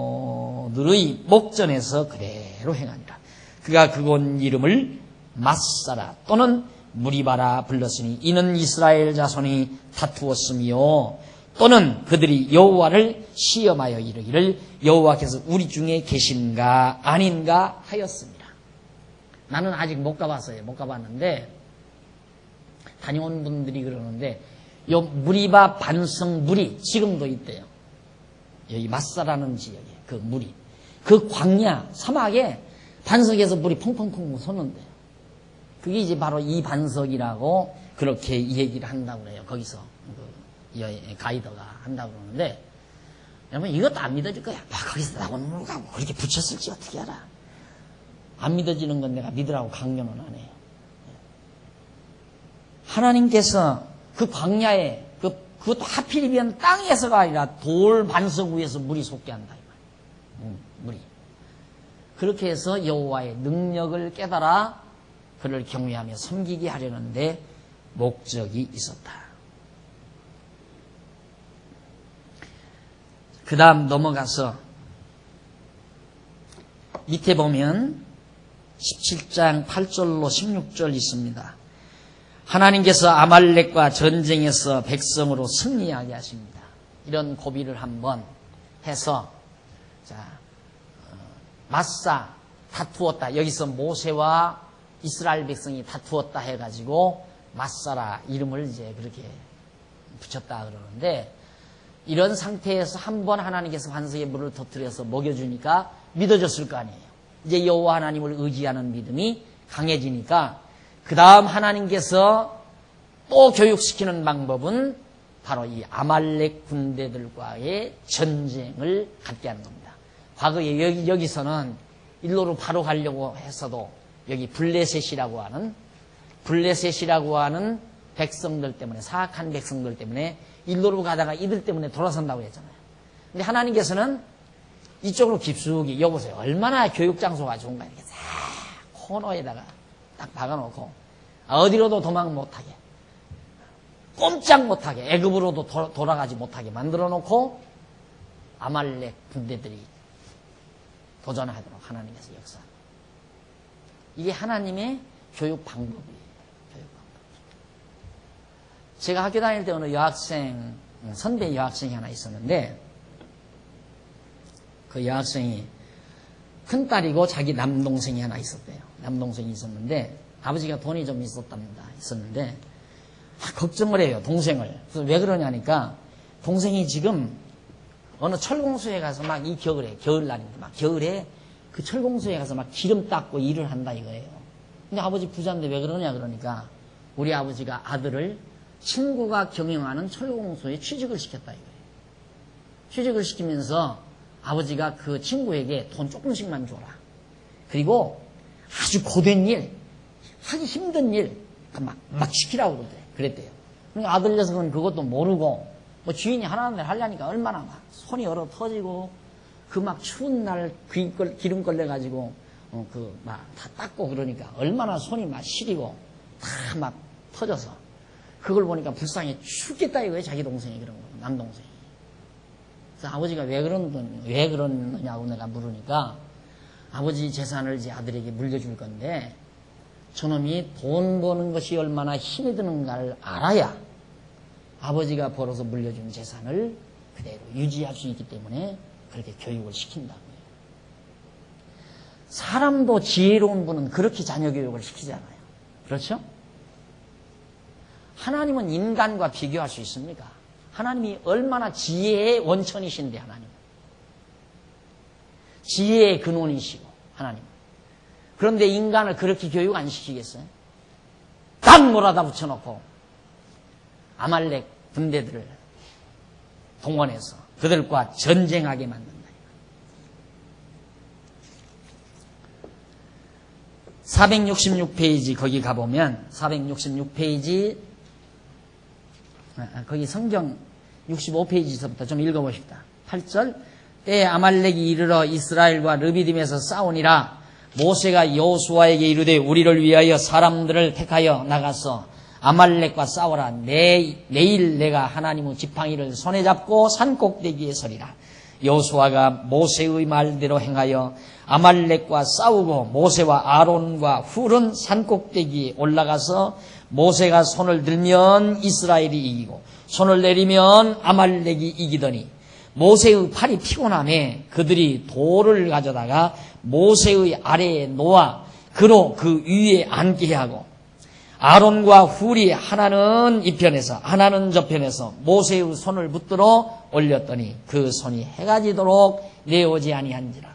장로들의 목전에서 그대로 행하니라. 그가 그곳 이름을 마사라 또는 무리바라 불렀으니 이는 이스라엘 자손이 다투었으며 또는 그들이 여호와를 시험하여 이르기를 여호와께서 우리 중에 계신가 아닌가 하였습니다. 나는 아직 못 가봤어요. 못 가봤는데 다녀온 분들이 그러는데 요 무리바 반석 물이 지금도 있대요. 여기 마사라는 지역에 그 물이 그 광야 사막에 반석에서 물이 펑펑펑 솟는데요. 그게 이제 바로 이 반석이라고 그렇게 얘기를 한다고 그래요. 거기서 그 가이드가 한다고 그러는데 여러분 이것도 안 믿어질 거야. 거기서 나온 물 가고 그렇게 붙였을지 어떻게 알아? 안 믿어지는 건 내가 믿으라고 강요는 안 해요. 하나님께서 그 광야에 그것도 하필이면 땅에서가 아니라 돌 반석 위에서 물이 솟게 한다 이 말이에요. 물이 그렇게 해서 여호와의 능력을 깨달아 그를 경외하며 섬기게 하려는데 목적이 있었다. 그 다음 넘어가서 밑에 보면 17장 8절로 16절 있습니다. 하나님께서 아말렉과 전쟁에서 백성으로 승리하게 하십니다. 이런 고비를 한번 해서 맞사 다투었다. 여기서 모세와 이스라엘 백성이 다투었다 해가지고 맞사라 이름을 이제 그렇게 붙였다 그러는데, 이런 상태에서 한번 하나님께서 환석에 물을 터뜨려서 먹여주니까 믿어졌을 거 아니에요. 이제 여호와 하나님을 의지하는 믿음이 강해지니까 그 다음 하나님께서 또 교육시키는 방법은 바로 이 아말렉 군대들과의 전쟁을 갖게 하는 겁니다. 과거에 여기서는 일로로 바로 가려고 했어도 여기 블레셋이라고 하는 백성들 때문에, 사악한 백성들 때문에 일로로 가다가 이들 때문에 돌아선다고 했잖아요. 근데 하나님께서는 이쪽으로 깊숙이, 여보세요, 얼마나 교육장소가 좋은가, 이렇게 싹 코너에다가 딱 박아놓고 어디로도 도망 못하게, 꼼짝 못하게, 애굽으로도 돌아가지 못하게 만들어놓고 아말렉 군대들이 도전하도록 하나님께서 역사합니다. 이게 하나님의 교육 방법이에요. 제가 학교 다닐 때 어느 여학생, 선배 여학생이 하나 있었는데, 그 여학생이 큰딸이고 자기 남동생이 하나 있었대요. 남동생이 있었는데 아버지가 돈이 좀 있었는데 걱정을 해요, 동생을. 그래서 왜 그러냐니까, 동생이 지금 어느 철공소에 가서 막 이 겨울에, 겨울날인데 막 겨울에 그 철공소에 가서 막 기름 닦고 일을 한다 이거예요. 근데 아버지 부자인데 왜 그러냐 그러니까, 우리 아버지가 아들을 친구가 경영하는 철공소에 취직을 시켰다 이거예요. 취직을 시키면서 아버지가 그 친구에게 돈 조금씩만 줘라. 그리고 아주 고된 일, 하기 힘든 일 막 시키라고 그랬대요. 그러니까 아들 녀석은 그것도 모르고, 뭐 주인이 하나는 하려니까 얼마나 막 손이 얼어 터지고, 그 막 추운 날 기름 걸려가지고 그 막 다 닦고 그러니까 얼마나 손이 막 시리고 다 막 터져서, 그걸 보니까 불쌍해 죽겠다 이거예요. 자기 동생이 그런 거예요, 남동생이. 그래서 아버지가 왜 그러느냐고 내가 물으니까, 아버지 재산을 이제 아들에게 물려줄 건데 저놈이 돈 버는 것이 얼마나 힘이 드는가를 알아야 아버지가 벌어서 물려준 재산을 그대로 유지할 수 있기 때문에 그렇게 교육을 시킨다고요. 사람도 지혜로운 분은 그렇게 자녀 교육을 시키잖아요. 그렇죠? 하나님은 인간과 비교할 수 있습니까? 하나님이 얼마나 지혜의 원천이신데, 하나님. 지혜의 근원이시고, 하나님. 그런데 인간을 그렇게 교육 안 시키겠어요? 딱 몰아다 붙여놓고 아말렉 군대들을 동원해서 그들과 전쟁하게 만든다. 466페이지 거기 가보면, 466페이지 거기 성경 65페이지서부터 좀 읽어보십시다. 8절. 때에 아말렉이 이르러 이스라엘과 르비딤에서 싸우니라. 모세가 여호수아에게 이르되 우리를 위하여 사람들을 택하여 나가서 아말렉과 싸워라. 내일 내가 하나님의 지팡이를 손에 잡고 산꼭대기에 서리라. 여호수아가 모세의 말대로 행하여 아말렉과 싸우고, 모세와 아론과 훌은 산꼭대기에 올라가서 모세가 손을 들면 이스라엘이 이기고 손을 내리면 아말렉이 이기더니, 모세의 팔이 피곤함에 그들이 돌을 가져다가 모세의 아래에 놓아 그로 그 위에 앉게 하고, 아론과 훌이 하나는 이편에서 하나는 저편에서 모세의 손을 붙들어 올렸더니 그 손이 해가 지도록 내오지 아니한지라.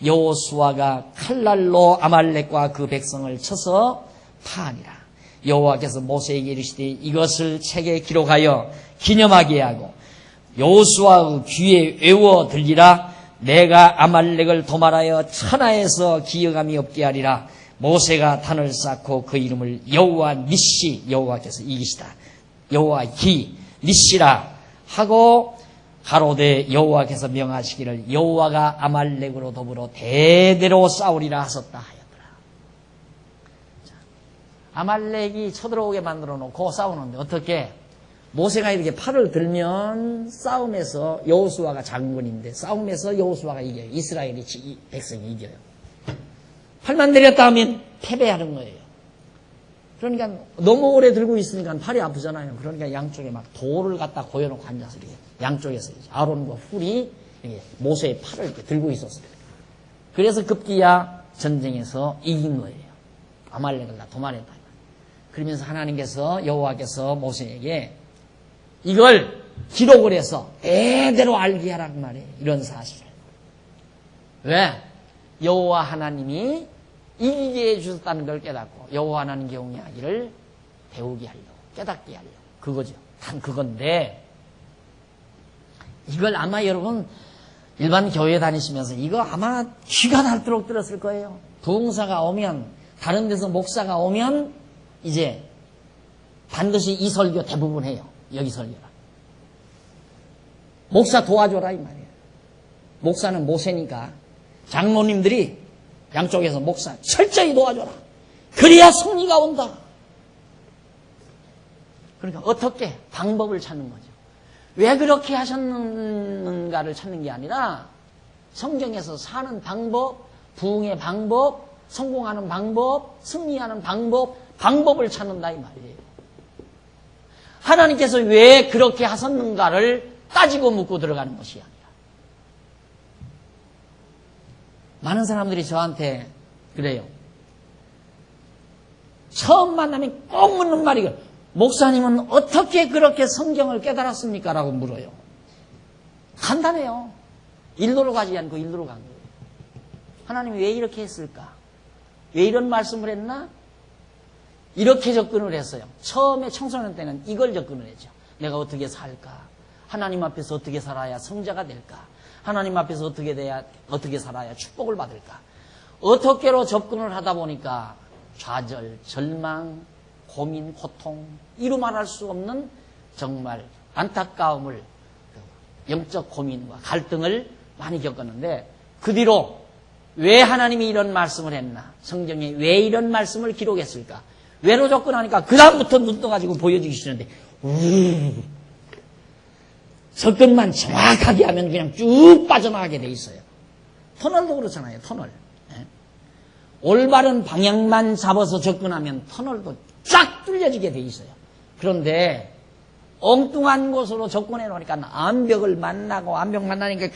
여호수아가 칼날로 아말렉과 그 백성을 쳐서 파하니라. 여호와께서 모세에게 이르시되 이것을 책에 기록하여 기념하게 하고 여호수아의 귀에 외워 들리라. 내가 아말렉을 도말하여 천하에서 기여감이 없게 하리라. 모세가 단을 쌓고 그 이름을 여호와 니시, 여호와께서 이기시다, 여호와 기 니시라 하고 가로되 여호와께서 명하시기를 여호와가 아말렉으로 더불어 대대로 싸우리라 하셨다 하였더라. 자, 아말렉이 쳐들어오게 만들어 놓고 싸우는데 어떻게? 모세가 이렇게 팔을 들면 싸움에서 여호수아가 장군인데 싸움에서 여호수아가 이겨요. 이스라엘이 백성이 이겨요. 팔만 내렸다 하면 패배하는 거예요. 그러니까 너무 오래 들고 있으니까 팔이 아프잖아요. 그러니까 양쪽에 막 돌을 갖다 고여놓고 앉아서 이렇게 양쪽에서 아론과 훌이 이렇게 모세의 팔을 이렇게 들고 있었어요. 그래서 급기야 전쟁에서 이긴 거예요. 아말렉을 다 도말했다. 그러면서 하나님께서 여호와께서 모세에게 이걸 기록을 해서 대대로 알게 하라고 말해요. 이런 사실을. 왜? 여호와 하나님이 이기게 해주셨다는 걸 깨닫고 여호와 하나님 경외하기를 배우게 하려고, 깨닫게 하려고. 그거죠. 단 그건데 이걸 아마 여러분 일반 교회 다니시면서 이거 아마 귀가 닳도록 들었을 거예요. 부흥사가 오면, 다른 데서 목사가 오면 이제 반드시 이 설교 대부분 해요. 여기 설교라. 목사 도와줘라 이 말이에요. 목사는 모세니까 장로님들이 양쪽에서 목사 철저히 도와줘라. 그래야 승리가 온다. 그러니까 어떻게 방법을 찾는 거죠. 왜 그렇게 하셨는가를 찾는 게 아니라 성경에서 사는 방법, 부흥의 방법, 성공하는 방법, 승리하는 방법을 찾는다 이 말이에요. 하나님께서 왜 그렇게 하셨는가를 따지고 묻고 들어가는 것이 아니라. 많은 사람들이 저한테 그래요. 처음 만나면 꼭 묻는 말이 목사님은 어떻게 그렇게 성경을 깨달았습니까? 라고 물어요. 간단해요. 일로로 가지 않고 일로로 간 거예요. 하나님이 왜 이렇게 했을까? 왜 이런 말씀을 했나? 이렇게 접근을 했어요. 처음에 청소년 때는 이걸 접근을 했죠. 내가 어떻게 살까? 하나님 앞에서 어떻게 살아야 성자가 될까? 하나님 앞에서 어떻게 살아야 축복을 받을까? 어떻게로 접근을 하다 보니까 좌절, 절망, 고민, 고통, 이루 말할 수 없는 정말 안타까움을, 영적 고민과 갈등을 많이 겪었는데 그 뒤로 왜 하나님이 이런 말씀을 했나? 성경에 왜 이런 말씀을 기록했을까? 왜로 접근하니까 그 다음부터 눈 떠가지고 보여주기 싫은데 접근만 정확하게 하면 그냥 쭉 빠져나가게 돼 있어요. 터널도 그렇잖아요. 터널. 올바른 방향만 잡아서 접근하면 터널도 쫙 뚫려지게 돼 있어요. 그런데 엉뚱한 곳으로 접근해 놓으니까 암벽을 만나고 암벽 만나니까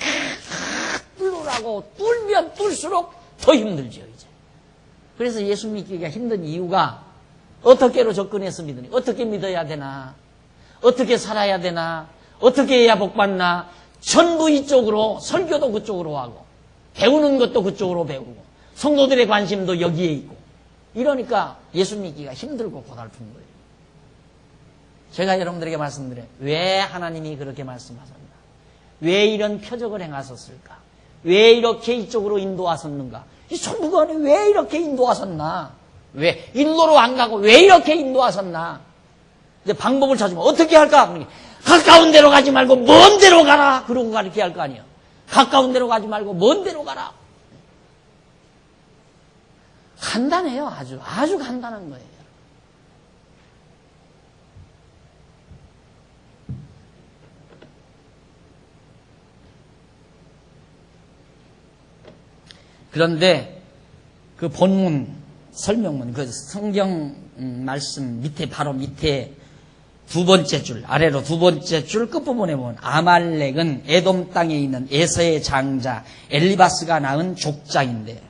뚫으라고 뚫면 뚫을수록 더 힘들죠. 이제. 그래서 예수 믿기가 힘든 이유가 어떻게로 접근해서 믿으니 어떻게 믿어야 되나? 어떻게 살아야 되나? 어떻게 해야 복받나? 전부 이쪽으로, 설교도 그쪽으로 하고 배우는 것도 그쪽으로 배우고 성도들의 관심도 여기에 있고 이러니까 예수 믿기가 힘들고 고달픈 거예요. 제가 여러분들에게 말씀드려요. 왜 하나님이 그렇게 말씀하셨나? 왜 이런 표적을 행하셨을까? 왜 이렇게 이쪽으로 인도하셨는가? 이 천부관이 왜 이렇게 인도하셨나? 왜 일로로 안 가고 왜 이렇게 인도하셨나? 이제 방법을 찾으면 어떻게 할까? 가까운 데로 가지 말고 먼 데로 가라. 그러고 가르치게 할 거 아니에요. 가까운 데로 가지 말고 먼 데로 가라. 간단해요. 아주 간단한 거예요. 그런데 그 본문 설명문, 그 성경 말씀 밑에 바로 밑에 두 번째 줄, 아래로 두 번째 줄 끝부분에 보면 아말렉은 에돔 땅에 있는 에서의 장자 엘리바스가 낳은 족장인데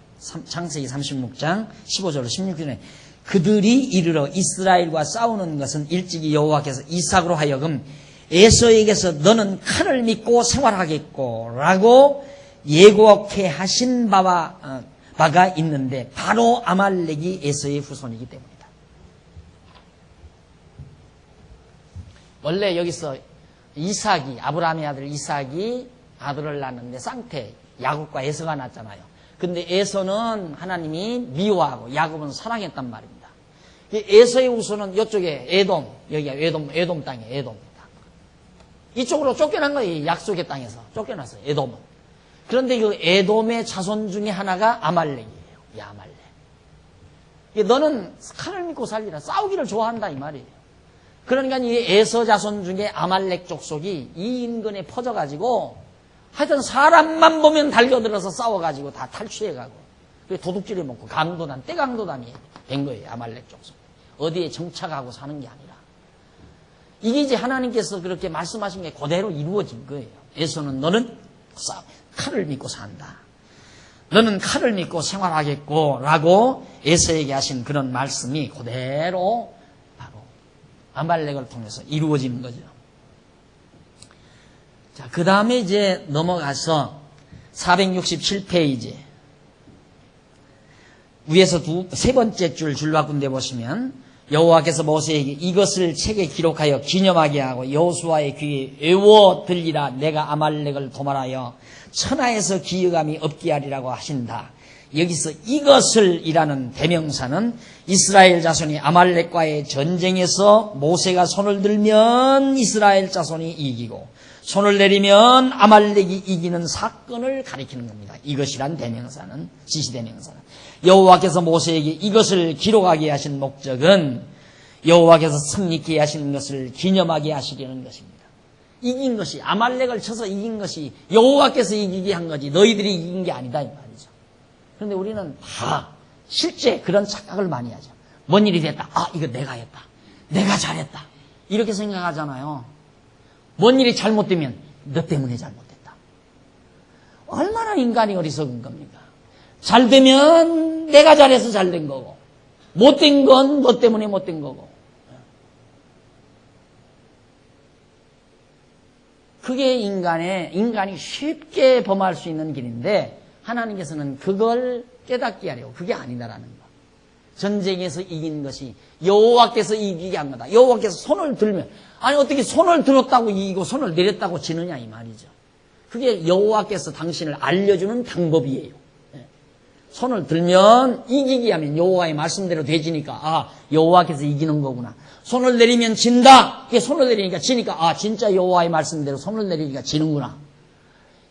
창세기 36장 15절로 16절에 그들이 이르러 이스라엘과 싸우는 것은 일찍이 여호와께서 이삭으로 하여금 에서에게서 너는 칼을 믿고 생활하겠고 라고 예고케 하신 바가 있는데 바로 아말렉이 에서의 후손이기 때문이다. 원래 여기서 이삭이, 아브라함의 아들 이삭이 아들을 낳았는데 쌍태 야곱과 에서가 낳았잖아요. 근데 에서는 하나님이 미워하고 야곱은 사랑했단 말입니다. 에서의 후손은 이쪽에 에돔, 여기가 에돔 땅이에요. 에돔 땅. 이쪽으로 쫓겨난 거예요. 약속의 땅에서 쫓겨났어요. 에돔은. 그런데 그 에돔의 자손 중에 하나가 아말렉이에요. 이 아말렉. 너는 칼을 믿고 살리라. 싸우기를 좋아한다 이 말이에요. 그러니까 이 에서 자손 중에 아말렉 족속이 이 인근에 퍼져가지고 하여튼 사람만 보면 달겨들어서 싸워가지고 다 탈취해가고 도둑질해 먹고 강도단, 떼강도단이 된 거예요. 아말렉 족속. 어디에 정착하고 사는 게 아니라 이게 이제 하나님께서 그렇게 말씀하신 게 그대로 이루어진 거예요. 에서는 너는 칼을 믿고 산다. 너는 칼을 믿고 생활하겠고 라고 에서에게 하신 그런 말씀이 그대로 바로 아말렉을 통해서 이루어지는 거죠. 자, 그 다음에 이제 넘어가서 467페이지 위에서 세 번째 줄 바꾼데 보시면 여호와께서 모세에게 이것을 책에 기록하여 기념하게 하고 여호수아의 귀에 외워 들리라. 내가 아말렉을 도말하여 천하에서 기여감이 없게 하리라고 하신다. 여기서 이것을 이라는 대명사는 이스라엘 자손이 아말렉과의 전쟁에서 모세가 손을 들면 이스라엘 자손이 이기고 손을 내리면 아말렉이 이기는 사건을 가리키는 겁니다. 이것이란 대명사는, 지시대명사는. 여호와께서 모세에게 이것을 기록하게 하신 목적은 여호와께서 승리케 하시는 것을 기념하게 하시려는 것입니다. 이긴 것이, 아말렉을 쳐서 이긴 것이 여호와께서 이기게 한 거지 너희들이 이긴 게 아니다 이 말이죠. 그런데 우리는 다 실제 그런 착각을 많이 하죠. 뭔 일이 됐다. 아, 이거 내가 했다. 내가 잘했다. 이렇게 생각하잖아요. 뭔 일이 잘못되면 너 때문에 잘못됐다. 얼마나 인간이 어리석은 겁니까? 잘 되면 내가 잘해서 잘 된 거고 못된 건 너 때문에 못된 거고. 그게 인간이 쉽게 범할 수 있는 길인데 하나님께서는 그걸 깨닫게 하려고 그게 아니다라는 거. 전쟁에서 이긴 것이 여호와께서 이기게 한 거다. 여호와께서 손을 들면 아니 어떻게 손을 들었다고 이기고 손을 내렸다고 지느냐 이 말이죠. 그게 여호와께서 당신을 알려주는 방법이에요. 손을 들면 이기게 하면 여호와의 말씀대로 되지니까 아 여호와께서 이기는 거구나. 손을 내리면 진다. 그게 손을 내리니까 지니까 아 진짜 여호와의 말씀대로 손을 내리니까 지는구나.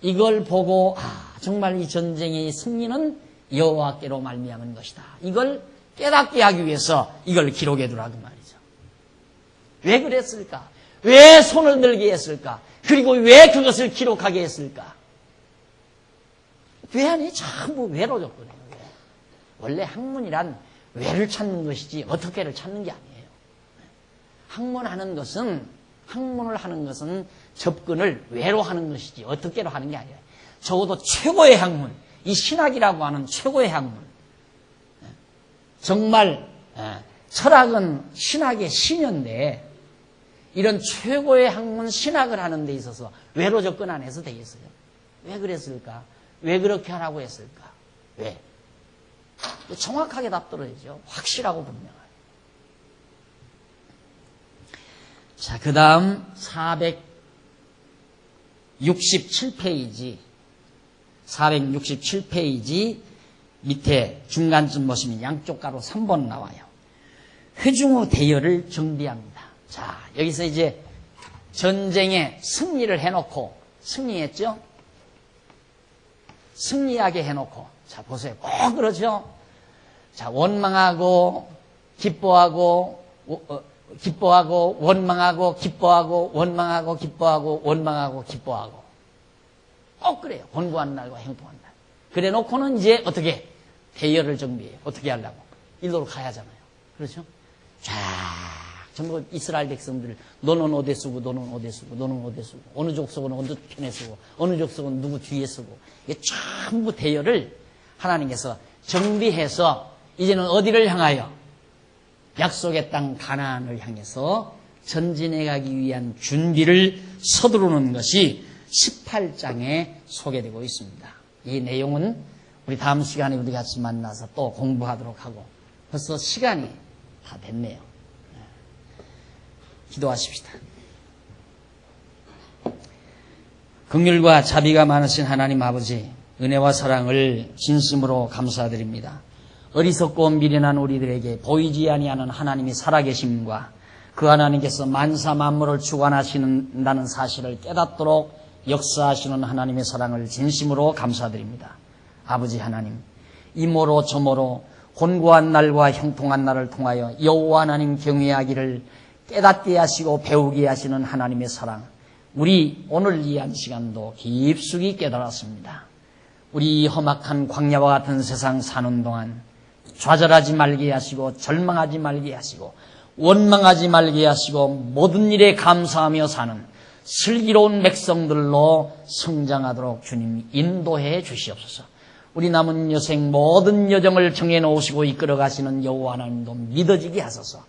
이걸 보고 아 정말 이 전쟁의 승리는 여호와께로 말미암은 것이다. 이걸 깨닫게 하기 위해서 이걸 기록해 두라고 말이죠. 왜 그랬을까? 왜 손을 들게 했을까? 그리고 왜 그것을 기록하게 했을까? 왜안에 전부 왜로 줬거든요. 원래 학문이란 왜를 찾는 것이지 어떻게를 찾는 게 아니에요. 학문을 하는 것은 접근을 왜로 하는 것이지 어떻게로 하는 게 아니에요. 적어도 최고의 학문, 이 신학이라고 하는 최고의 학문. 정말 철학은 신학의 신인데 이런 최고의 학문 신학을 하는 데 있어서 왜로 접근 안 해서 되겠어요? 왜 그랬을까? 왜 그렇게 하라고 했을까? 왜? 정확하게 답 들어야죠. 확실하고 분명하게. 자, 그 다음 467페이지 밑에 중간쯤 보시면 양쪽 가로 3번 나와요. 회중 후 대열을 정비합니다. 자, 여기서 이제 전쟁에 승리를 해놓고 승리했죠? 승리하게 해놓고 자 보세요. 꼭 그러죠? 자 원망하고 기뻐하고 원망하고 기뻐하고 원망하고 기뻐하고 원망하고 기뻐하고 꼭 그래요. 권고한 날과 행동한 날. 그래 놓고는 이제 어떻게 대열을 정비해요. 어떻게 하려고? 일로로 가야 하잖아요. 그렇죠? 쫙 전부 이스라엘 백성들 너는 어디 쓰고 너는 어디 쓰고 너는 어디 쓰고 어느 족속은 어느 편에 쓰고 어느 족속은 누구 뒤에 쓰고 이게 전부 대열을 하나님께서 정비해서 이제는 어디를 향하여 약속의 땅 가나안을 향해서 전진해 가기 위한 준비를 서두르는 것이 18장에 소개되고 있습니다. 이 내용은 우리 다음 시간에 우리 같이 만나서 또 공부하도록 하고 벌써 시간이 다 됐네요. 기도하십시다. 긍휼과 자비가 많으신 하나님 아버지, 은혜와 사랑을 진심으로 감사드립니다. 어리석고 미련한 우리들에게 보이지 아니하는 하나님이 살아계심과 그 하나님께서 만사 만물을 주관하시는다는 사실을 깨닫도록 역사하시는 하나님의 사랑을 진심으로 감사드립니다. 아버지 하나님, 이모로 저모로 곤고한 날과 형통한 날을 통하여 여호와 하나님 경외하기를 깨닫게 하시고 배우게 하시는 하나님의 사랑, 우리 오늘 이 한 시간도 깊숙이 깨달았습니다. 우리 험악한 광야와 같은 세상 사는 동안 좌절하지 말게 하시고 절망하지 말게 하시고 원망하지 말게 하시고 모든 일에 감사하며 사는 슬기로운 백성들로 성장하도록 주님 인도해 주시옵소서. 우리 남은 여생 모든 여정을 정해놓으시고 이끌어 가시는 여호와 하나님도 믿어지게 하소서.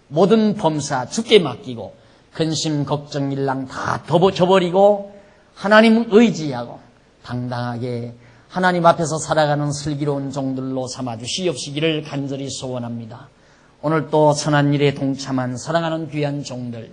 모든 범사 주께 맡기고 근심 걱정 일랑 다 접어버리고 하나님 의지하고 당당하게 하나님 앞에서 살아가는 슬기로운 종들로 삼아주시옵시기를 간절히 소원합니다. 오늘 또 선한 일에 동참한 사랑하는 귀한 종들,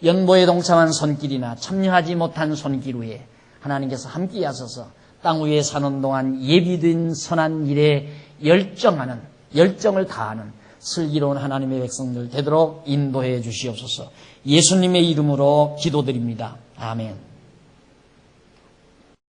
연보에 동참한 손길이나 참여하지 못한 손길 위에 하나님께서 함께 하셔서 땅 위에 사는 동안 예비된 선한 일에 열정을 다하는 슬기로운 하나님의 백성들 되도록 인도해 주시옵소서. 예수님의 이름으로 기도드립니다. 아멘.